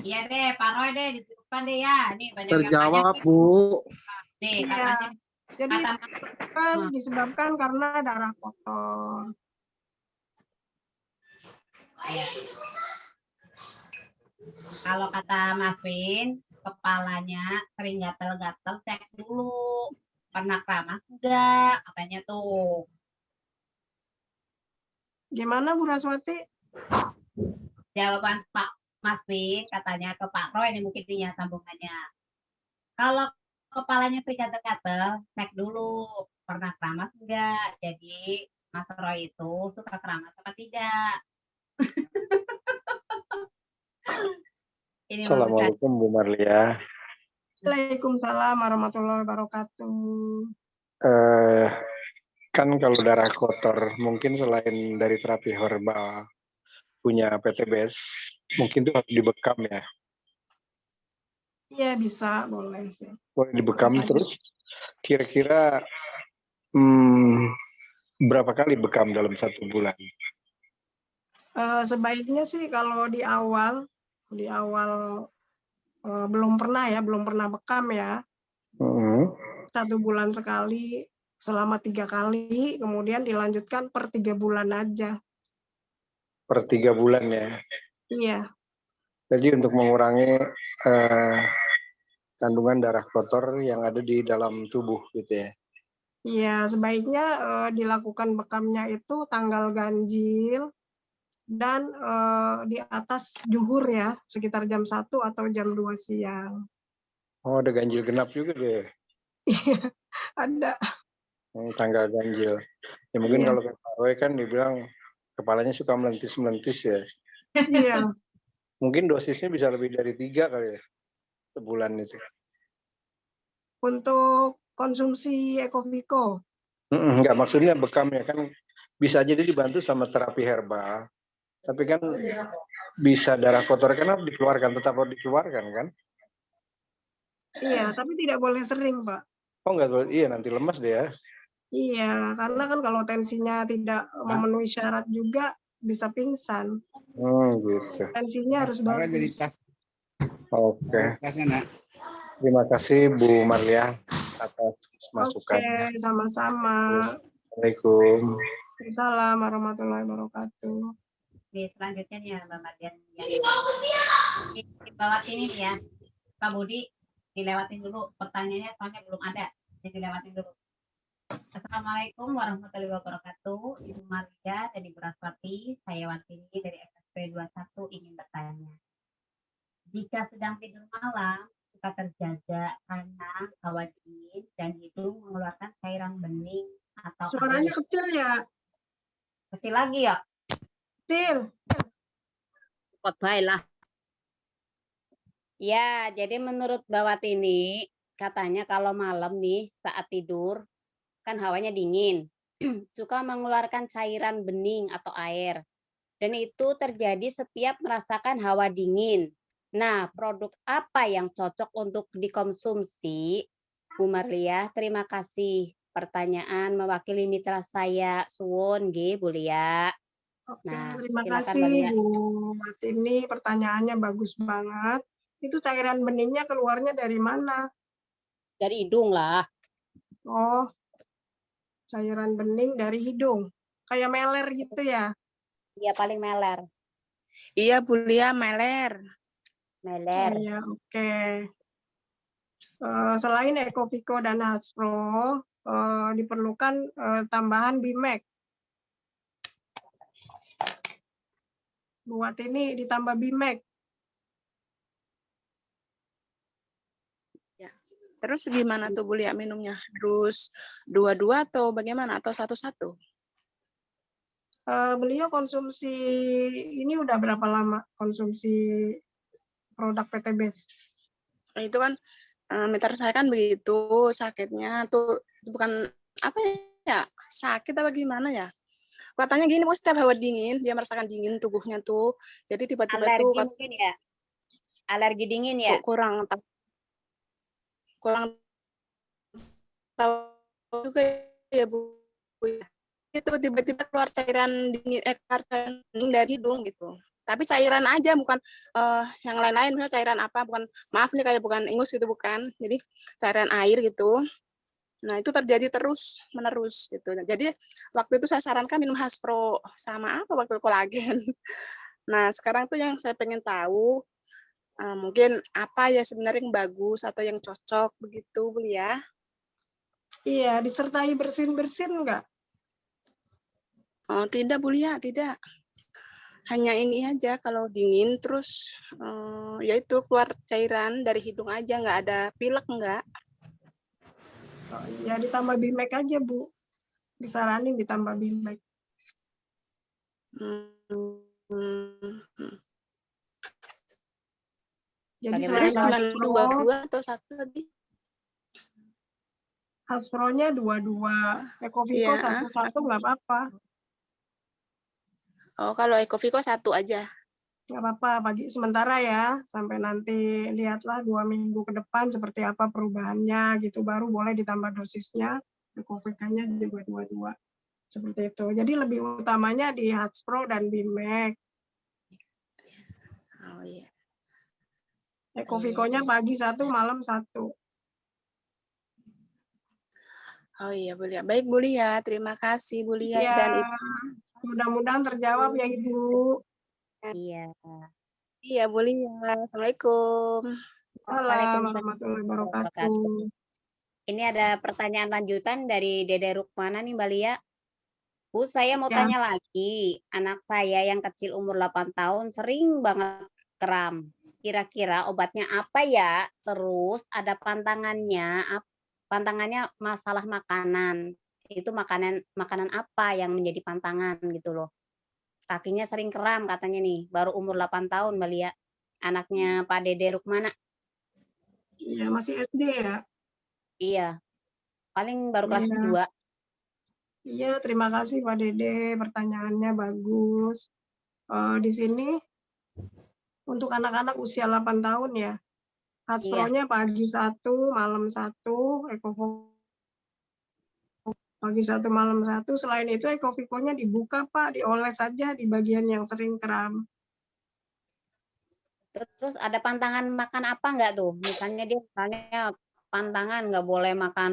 Iya deh, Pak Roy deh, ditutupkan deh ya. Ini banyak yang Terjawab, tanya. Bu. Nih, Iya. katanya. Jadi itu kan disebabkan karena darah kotor. Ya. Kalau kata Mas Vin, kepalanya sering gatel-gatel, cek dulu. Pernah keramas enggak? Katanya tuh. Gimana Bu Raswati? Jawaban Pak Mas Vin katanya ke Pak Roy, ini mungkin dia sambungannya. Kalau kepalanya sering gatel-gatel, cek dulu. Pernah keramas enggak? Jadi Mas Roy itu suka keramas apa tidak? Ini Assalamualaikum Bu Marlia. Waalaikumsalam warahmatullahi wabarakatuh. Kan kalau darah kotor mungkin selain dari terapi herbal punya PTBS mungkin itu harus dibekam ya. Iya bisa, boleh sih. Boleh dibekam Bisa. terus kira-kira berapa kali bekam dalam 1 bulan? Sebaiknya sih kalau di awal belum pernah bekam ya. 1 bulan sekali selama 3 kali, kemudian dilanjutkan per 3 bulan aja. Per 3 bulan ya. Iya. Jadi untuk mengurangi kandungan darah kotor yang ada di dalam tubuh gitu ya. Iya, sebaiknya dilakukan bekamnya itu tanggal ganjil dan di atas zuhur ya, sekitar jam 1 atau jam 2 siang. Oh, ada ganjil genap juga deh. Iya, ada. Tanggal ganjil. Ya mungkin Iya. kalau Kak Roy kan dibilang kepalanya suka melentis-melentis ya. Iya. Mungkin dosisnya bisa lebih dari 3 kali ya, sebulan itu. Untuk konsumsi Ecoviko. Enggak, maksudnya bekamnya kan bisa jadi dibantu sama terapi herbal. Tapi kan bisa darah kotor kan harus dikeluarkan, tetap harus dikeluarkan kan? Iya, tapi tidak boleh sering, Pak. Oh enggak, iya nanti lemas deh ya. Iya, karena kan kalau tensinya tidak memenuhi syarat juga bisa pingsan. Gitu. Tensinya harus bagus. Oke. Terima kasih Bu Marlia atas masukan. Oke, sama-sama. Assalamualaikum. Waalaikumsalam warahmatullahi wabarakatuh. Oke, selanjutnya nih ya Mbak Mardian. Di bawah ini nih ya, Pak Budi, dilewatin dulu pertanyaannya soalnya belum ada, jadi dilewatin dulu. Assalamualaikum warahmatullahi wabarakatuh. Ibu Maria dan Ibu Raswati, saya Wantini dari FSP 21 ingin bertanya. Jika sedang tidur malam, suka terjaga karena hawa dingin dan hidung mengeluarkan cairan bening atau Suaranya kecil ya? kecil lagi ya? Kecil. Cepat baiklah. Ya, jadi menurut Mbak Watini, katanya kalau malam nih saat tidur, kan hawanya dingin, suka mengeluarkan cairan bening atau air. Dan itu terjadi setiap merasakan hawa dingin. Nah, produk apa yang cocok untuk dikonsumsi? Bu Marlia, terima kasih. Pertanyaan mewakili mitra saya, Suwon, G, Bu Lia. Oke, Nah, terima silakan, kasih Mbak Lia. Bu Martini, pertanyaannya bagus banget. Itu cairan beningnya keluarnya dari mana? Dari hidung lah. Oh, cairan bening dari hidung. Kayak meler gitu ya? Iya, paling meler. Iya, Bu Lia, meler. Meler. Oh, iya, oke. Selain Ecoviko dan Haspro, diperlukan tambahan Bimek. Buat ini ditambah Bimek. Ya. Terus gimana tuh Bu Lia minumnya? Terus dua-dua atau bagaimana? Atau satu-satu? Beliau konsumsi ini udah berapa lama konsumsi produk PTBes? Itu kan mitra saya kan begitu sakitnya tuh bukan apa ya sakit apa gimana ya? Katanya gini, setiap hawa dingin dia merasakan dingin tubuhnya tuh. Jadi tiba-tiba Alergi tuh mungkin ya? Alergi dingin ya? kurang tahu juga ya Bu. Itu tiba-tiba keluar cairan dingin dari hidung gitu. Tapi cairan aja bukan yang lain-lain, misalnya cairan apa, bukan, maaf nih kayak bukan ingus gitu, bukan. Jadi cairan air gitu. Nah, itu terjadi terus menerus gitu. Jadi waktu itu saya sarankan minum Haspro sama apa waktu kolagen. Nah, sekarang tuh yang saya pengen tahu mungkin apa ya sebenarnya yang bagus atau yang cocok begitu, Bu ya? Iya, disertai bersin-bersin enggak? Oh, tidak, Bu Lia, tidak. Hanya ini aja kalau dingin terus yaitu keluar cairan dari hidung aja, nggak ada pilek enggak. Oh, iya, ditambah Bimek aja, Bu. Disaranin ditambah Bimek. Jadi terus selain cuma dua atau satu tadi? Haspro-nya 2-2, Ecoviko Iya. 1-1 nggak apa-apa. Oh, kalau Ecoviko 1 aja. Nggak apa-apa, pagi sementara ya, sampai nanti lihatlah 2 minggu ke depan seperti apa perubahannya gitu, baru boleh ditambah dosisnya, Ecoviko-nya juga 2-2. Seperti itu. Jadi lebih utamanya di Haspro dan Bimek. Oh iya. Ecoviko-nya pagi 1, malam 1. Oh iya, Bu Lia. Baik, Bu Lia. Terima kasih, Bu Lia. Iya, Dan mudah-mudahan terjawab ya, Ibu. Iya. Iya, Bu Lia. Assalamualaikum. Waalaikumsalam warahmatullahi wabarakatuh. Ini ada pertanyaan lanjutan dari Dede Rukmana nih, Mbak Lia. Bu, saya mau Ya. tanya lagi. Anak saya yang kecil umur 8 tahun sering banget kram. Kira-kira obatnya apa ya? Terus ada pantangannya, pantangannya masalah makanan. Itu makanan apa yang menjadi pantangan gitu loh. Kakinya sering kram katanya nih, baru umur 8 tahun Mbak Lia. Anaknya Pak Dede Rukmana. Iya, masih SD ya? Iya, paling baru kelas Iya. 2. Iya, terima kasih Pak Dede, pertanyaannya bagus. Di sini untuk anak-anak usia 8 tahun ya, Haspro-nya pagi 1, malam 1, pagi 1, malam 1. Selain itu Ecoviko-nya dibuka Pak, dioles saja di bagian yang sering kram. Terus ada pantangan makan apa nggak tuh? Misalnya dia pantangan nggak boleh makan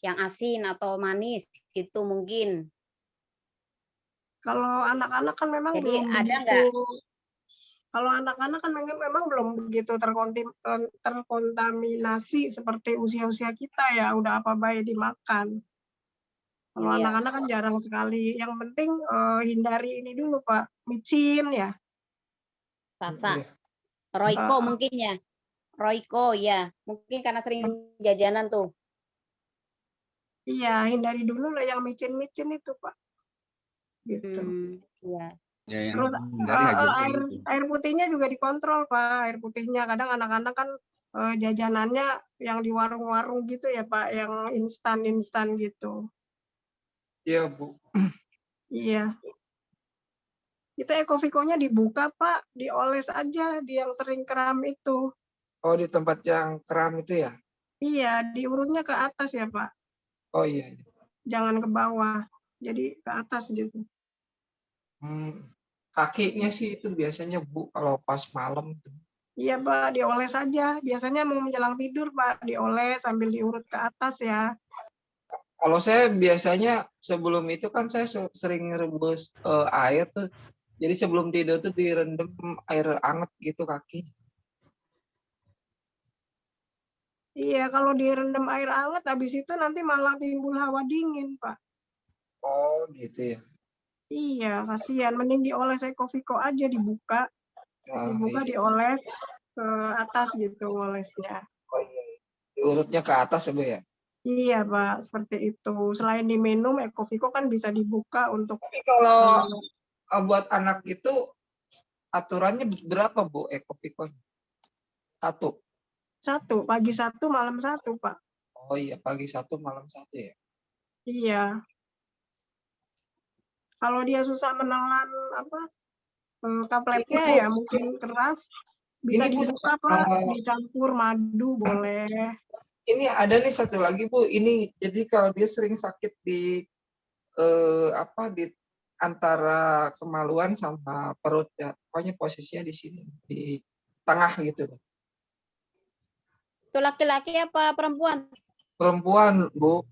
yang asin atau manis gitu mungkin. Kalau anak-anak kan memang Jadi belum ada begitu. nggak? Kalau anak-anak kan memang belum begitu terkontaminasi seperti usia-usia kita ya, udah apa baik dimakan. Kalau Iya. anak-anak kan jarang sekali. Yang penting hindari ini dulu Pak, micin ya. Sasa. Royco mungkin ya. Royco ya. Mungkin karena sering jajanan tuh. Iya, hindari dulu lah yang micin-micin itu Pak. Gitu. Iya. Ya, yang Terus dari hasilnya itu. air putihnya juga dikontrol Pak, air putihnya. Kadang anak-anak kan jajanannya yang di warung-warung gitu ya Pak, yang instan-instan gitu. Iya, Bu. Iya. Itu Ecoviko-nya dibuka Pak, dioles aja di yang sering kram itu. Oh, di tempat yang kram itu ya? Iya, diurutnya ke atas ya Pak. Oh iya. Jangan ke bawah, jadi ke atas gitu. Kakinya sih itu biasanya Bu kalau pas malam. Iya Pak, dioles aja. Biasanya mau menjelang tidur Pak, dioles sambil diurut ke atas ya. Kalau saya biasanya sebelum itu kan saya sering rebus air tuh. Jadi sebelum tidur tuh direndam air hangat gitu kaki. Iya, kalau direndam air hangat habis itu nanti malah timbul hawa dingin, Pak. Oh, gitu ya. Iya, kasihan. Mending dioles Ecoviko aja dibuka. Dibuka, dioles ke atas gitu olesnya. Oh iya. Diurutnya ke atas ya, Bu ya? Iya, Pak, seperti itu. Selain diminum, Ecoviko kan bisa dibuka untuk... Tapi kalau buat anak itu aturannya berapa, Bu, Ecoviko? 1, pagi 1, malam 1, Pak. Oh iya, pagi 1, malam 1 ya? Iya. Kalau dia susah menelan kapletnya ya mungkin keras, bisa dibuka Pak, dicampur madu boleh. Ini ada nih satu lagi Bu, ini jadi kalau dia sering sakit di di antara kemaluan sama perut ya, pokoknya posisinya di sini di tengah gitu. Itu laki-laki apa perempuan? Perempuan Bu.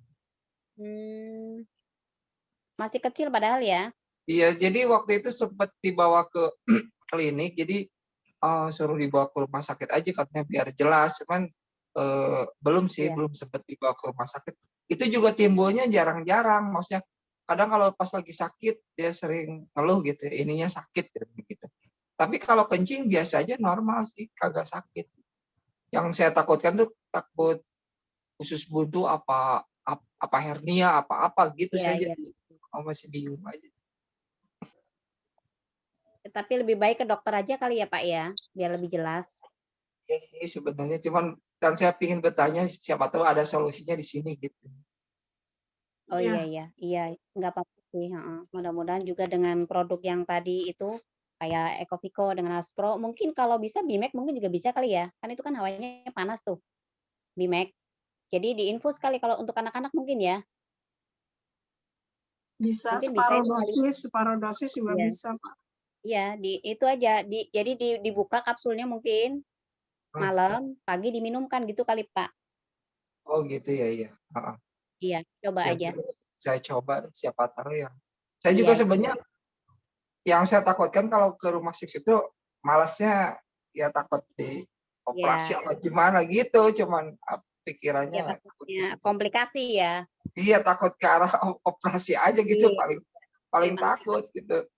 Masih kecil padahal ya? Iya, jadi waktu itu sempat dibawa ke klinik, jadi suruh dibawa ke rumah sakit aja katanya biar jelas, cuman belum sih, belum sempat dibawa ke rumah sakit. Itu juga timbulnya jarang-jarang, maksudnya kadang kalau pas lagi sakit dia sering ngeluh gitu, ininya sakit gitu. Tapi kalau kencing biasa aja normal sih, kagak sakit. Yang saya takutkan tuh takut usus buntu apa hernia apa gitu saja. Masih bingung aja. Tapi lebih baik ke dokter aja kali ya Pak ya, biar lebih jelas. Iya sih sebenarnya, cuman kan saya ingin bertanya siapa tahu ada solusinya di sini gitu. Oh iya, nggak apa-apa sih. Mudah-mudahan juga dengan produk yang tadi itu kayak Ecoviko dengan Haspro, mungkin kalau bisa Bimek mungkin juga bisa kali ya, kan itu kan hawanya panas tuh, Bimek. Jadi diinfus kali kalau untuk anak-anak mungkin ya. Bisa, mungkin separuh dosis juga bisa Pak. Iya, itu aja. Jadi dibuka kapsulnya mungkin malam, pagi diminumkan gitu kali Pak. Oh gitu ya, iya. Iya, coba aja. Saya coba, siapa tahu ya. Saya juga sebenarnya yang saya takutkan kalau ke rumah sakit itu malasnya ya takut di operasi atau gimana gitu, cuman pikirannya komplikasi ya. Iya, takut ke arah operasi aja gitu, Iya. paling Memang. takut gitu.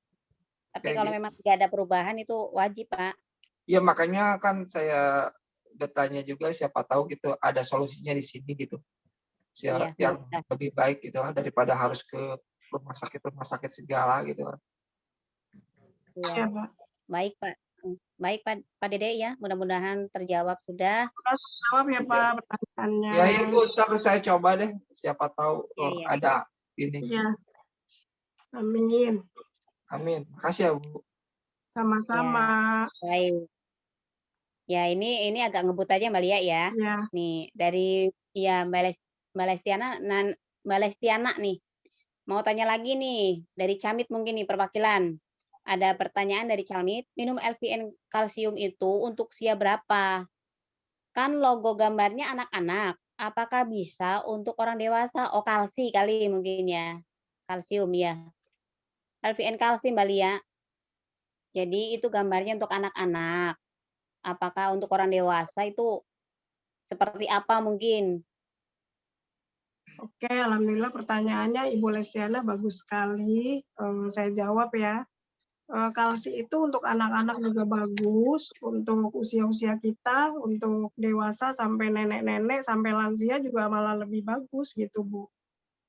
Tapi Kayak kalau gitu. memang tidak ada perubahan itu wajib, Pak. Ya makanya kan saya bertanya juga, siapa tahu gitu ada solusinya di sini gitu. Iya, Yang mudah. lebih baik gitu kan, daripada harus ke rumah sakit segala gitu kan. Iya. Iya, Pak. Baik, Pak. Baik, Pak Dede ya. Mudah-mudahan terjawab sudah. Udah jawab ya Pak pertanyaannya. Ya itu ntar saya coba deh, siapa tahu Iya, iya. ada ini. Iya. Amin. Amin. Makasih ya Bu. Sama-sama. Baik. Ya, ini agak ngebut aja Mbak Lia ya. Iya. Nih, dari ya Mbak Lestiana nih. Mau tanya lagi nih, dari Camit mungkin nih perwakilan. Ada pertanyaan dari Camit, minum LVN kalsium itu untuk usia berapa? Kan logo gambarnya anak-anak. Apakah bisa untuk orang dewasa? Oh, kalsi kali mungkin ya. Kalsium ya. LVN kalsium Mbak Lia. Jadi itu gambarnya untuk anak-anak. Apakah untuk orang dewasa itu seperti apa mungkin? Oke, alhamdulillah pertanyaannya Ibu Lestiana bagus sekali. Saya jawab ya. Kalsi itu untuk anak-anak juga bagus, untuk usia-usia kita, untuk dewasa sampai nenek-nenek, sampai lansia juga malah lebih bagus gitu, Bu.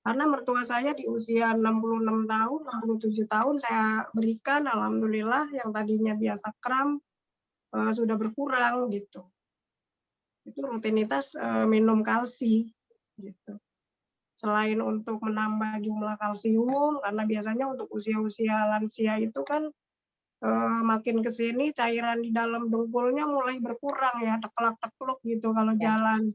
Karena mertua saya di usia 66 tahun, 67 tahun saya berikan, alhamdulillah yang tadinya biasa kram, sudah berkurang gitu. Itu rutinitas minum kalsi gitu. Selain untuk menambah jumlah kalsium, karena biasanya untuk usia-usia lansia itu kan makin ke sini cairan di dalam dengkulnya mulai berkurang ya, teklak-tekluk gitu kalau jalan.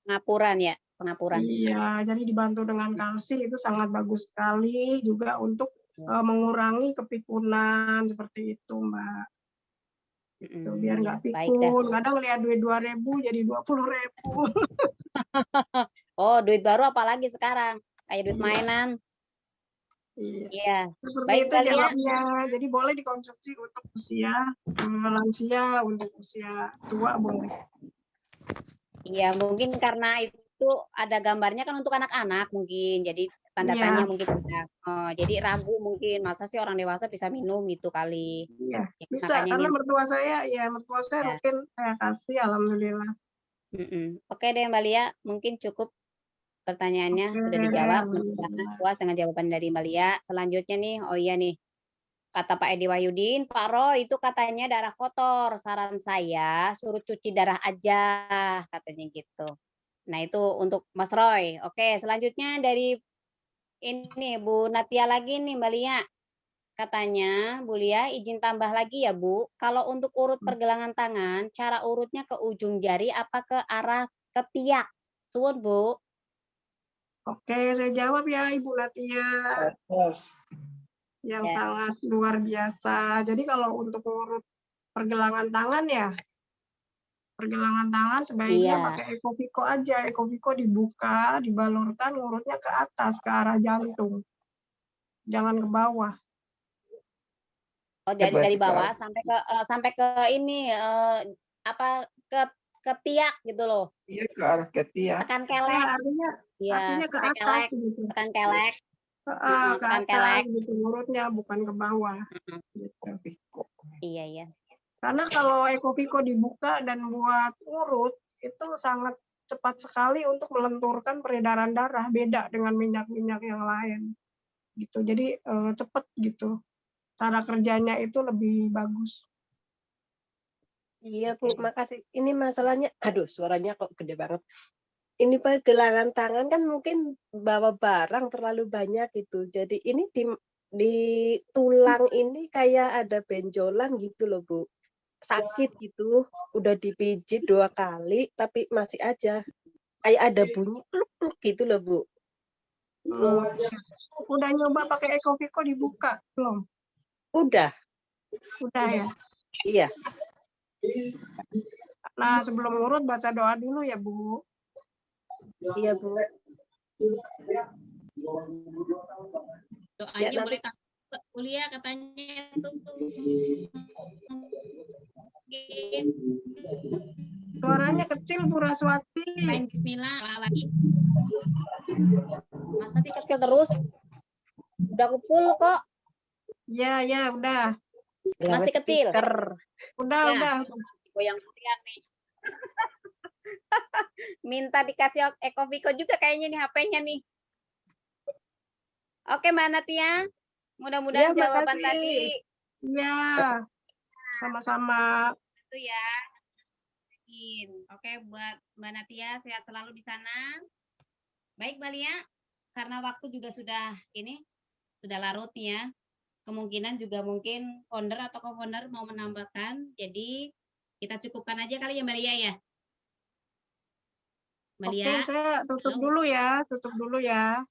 Pengapuran ya, pengapuran. Iya, jadi dibantu dengan kalsi itu sangat bagus sekali juga untuk mengurangi kepikunan seperti itu, Mbak. Gitu, biar nggak pikun. Kadang lihat duit 2.000 jadi 20.000. Oh, duit baru apalagi sekarang? Kayak duit mainan. Iya. Seperti Baik, itu jawabnya. Jadi boleh dikonsumsi untuk usia lansia, untuk usia tua boleh. Iya, mungkin karena itu ada gambarnya kan untuk anak-anak mungkin. Jadi tanda tanya mungkin ada. Jadi ragu mungkin masa sih orang dewasa bisa minum gitu kali. Iya, bisa karena mertua saya rutin saya kasih alhamdulillah. Oke deh Mbak Lia, mungkin cukup pertanyaannya sudah dijawab. Mudah-mudahan puas dengan jawaban dari Mbak Lia. Selanjutnya nih, oh iya nih. Kata Pak Edi Wahyudin, Pak Roy itu katanya darah kotor. Saran saya suruh cuci darah aja, katanya gitu. Nah itu untuk Mas Roy. Oke, selanjutnya dari ini Bu Natia lagi nih Mbak Lia. Katanya Bu Lia izin tambah lagi ya Bu. Kalau untuk urut pergelangan tangan, cara urutnya ke ujung jari apa ke arah ketiak? Suwun Bu. Oke, saya jawab ya Ibu Natia. Yang sangat luar biasa. Jadi kalau untuk urut pergelangan tangan ya, pergelangan tangan sebaiknya pakai Ecoviko aja. Ecoviko dibuka, dibalurkan, urutnya ke atas, ke arah jantung. Jangan ke bawah. Oh, dari bawah sampai ke ini apa ke tiak gitu loh. Iya, ke arah ketiak. Tekan kelek. Artinya ke atas gitu. Tekan kelek. Ke atas gitu, urutnya bukan ke bawah. Gitu. Iya. Karena kalau Ecoviko dibuka dan buat urut, itu sangat cepat sekali untuk melenturkan peredaran darah, beda dengan minyak-minyak yang lain. Gitu. Jadi cepat gitu. Cara kerjanya itu lebih bagus. Iya Bu, makasih. Ini masalahnya, aduh suaranya kok gede banget. Ini pergelangan tangan kan mungkin bawa barang terlalu banyak gitu. Jadi ini di tulang ini kayak ada benjolan gitu loh Bu. Sakit gitu, udah dipijit 2 kali tapi masih aja. Kayak ada bunyi kluk-kluk gitu loh Bu. Udah nyoba pakai Ecoviko dibuka belum? Udah. Udah ya? Iya. Nah sebelum urut baca doa dulu ya Bu. Iya Bu. Doanya boleh kasih kuliah katanya itu. Suaranya kecil Bu Raswati. Bismillah lagi. Masa sih kecil terus? Udah aku full kok. Ya, udah. Masih kecil. Udah, Ya. udah. Goyang goyang nih. Minta dikasih Eko Viko juga kayaknya nih HP-nya nih. Oke Mbak Natia, mudah-mudahan Ya, jawaban makasih. tadi Ya, sama-sama. itu ya. Oke, buat Mbak Natia sehat selalu di sana. Baik Mbak Lia, karena waktu juga sudah larut nih ya. Kemungkinan juga mungkin founder atau co-founder mau menambahkan. Jadi kita cukupkan aja kali ya Mbak Lia ya. Mbak Oke, Lia. saya tutup dulu ya.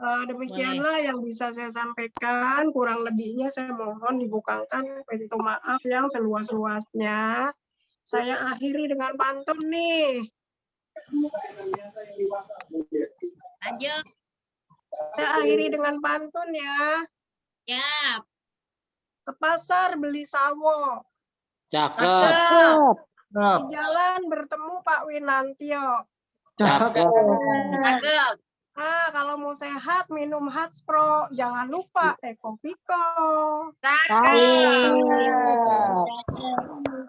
Demikianlah yang bisa saya sampaikan. Kurang lebihnya saya mohon dibukakan pintu maaf yang seluas-luasnya. Saya akhiri dengan pantun nih. Lanjut. Saya akhiri dengan pantun ya. Siap. Ke pasar beli sawo. Cakep. Di jalan bertemu Pak Winantio. Cakep. Kalau mau sehat minum Hatspro, jangan lupa Eko Viko.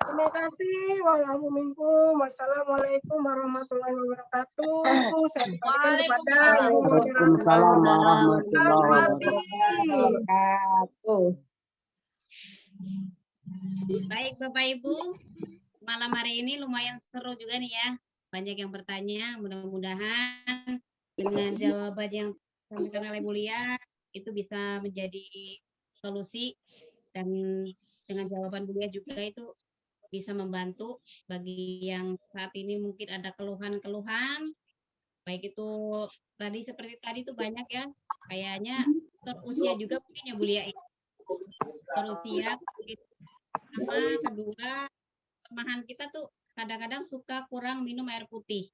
Terima kasih. Wassalamualaikum warahmatullahi wabarakatuh. Saya kembalikan kepada Ibu Waalaikumsalam warahmatullahi wabarakatuh. Baik Bapak Ibu, malam hari ini lumayan seru juga nih ya. Banyak yang bertanya, mudah-mudahan dengan jawaban yang disampaikan oleh Bu Lia itu bisa menjadi solusi, dan dengan jawaban Bu Lia juga itu bisa membantu bagi yang saat ini mungkin ada keluhan-keluhan, baik itu tadi seperti tadi itu banyak ya, kayaknya usia juga mungkin ya Bu Lia. Usia sama kedua, kelemahan kita tuh kadang-kadang suka kurang minum air putih.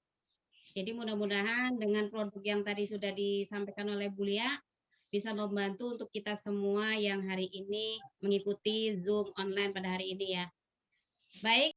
Jadi mudah-mudahan dengan produk yang tadi sudah disampaikan oleh Bu Lia bisa membantu untuk kita semua yang hari ini mengikuti Zoom online pada hari ini ya. Baik.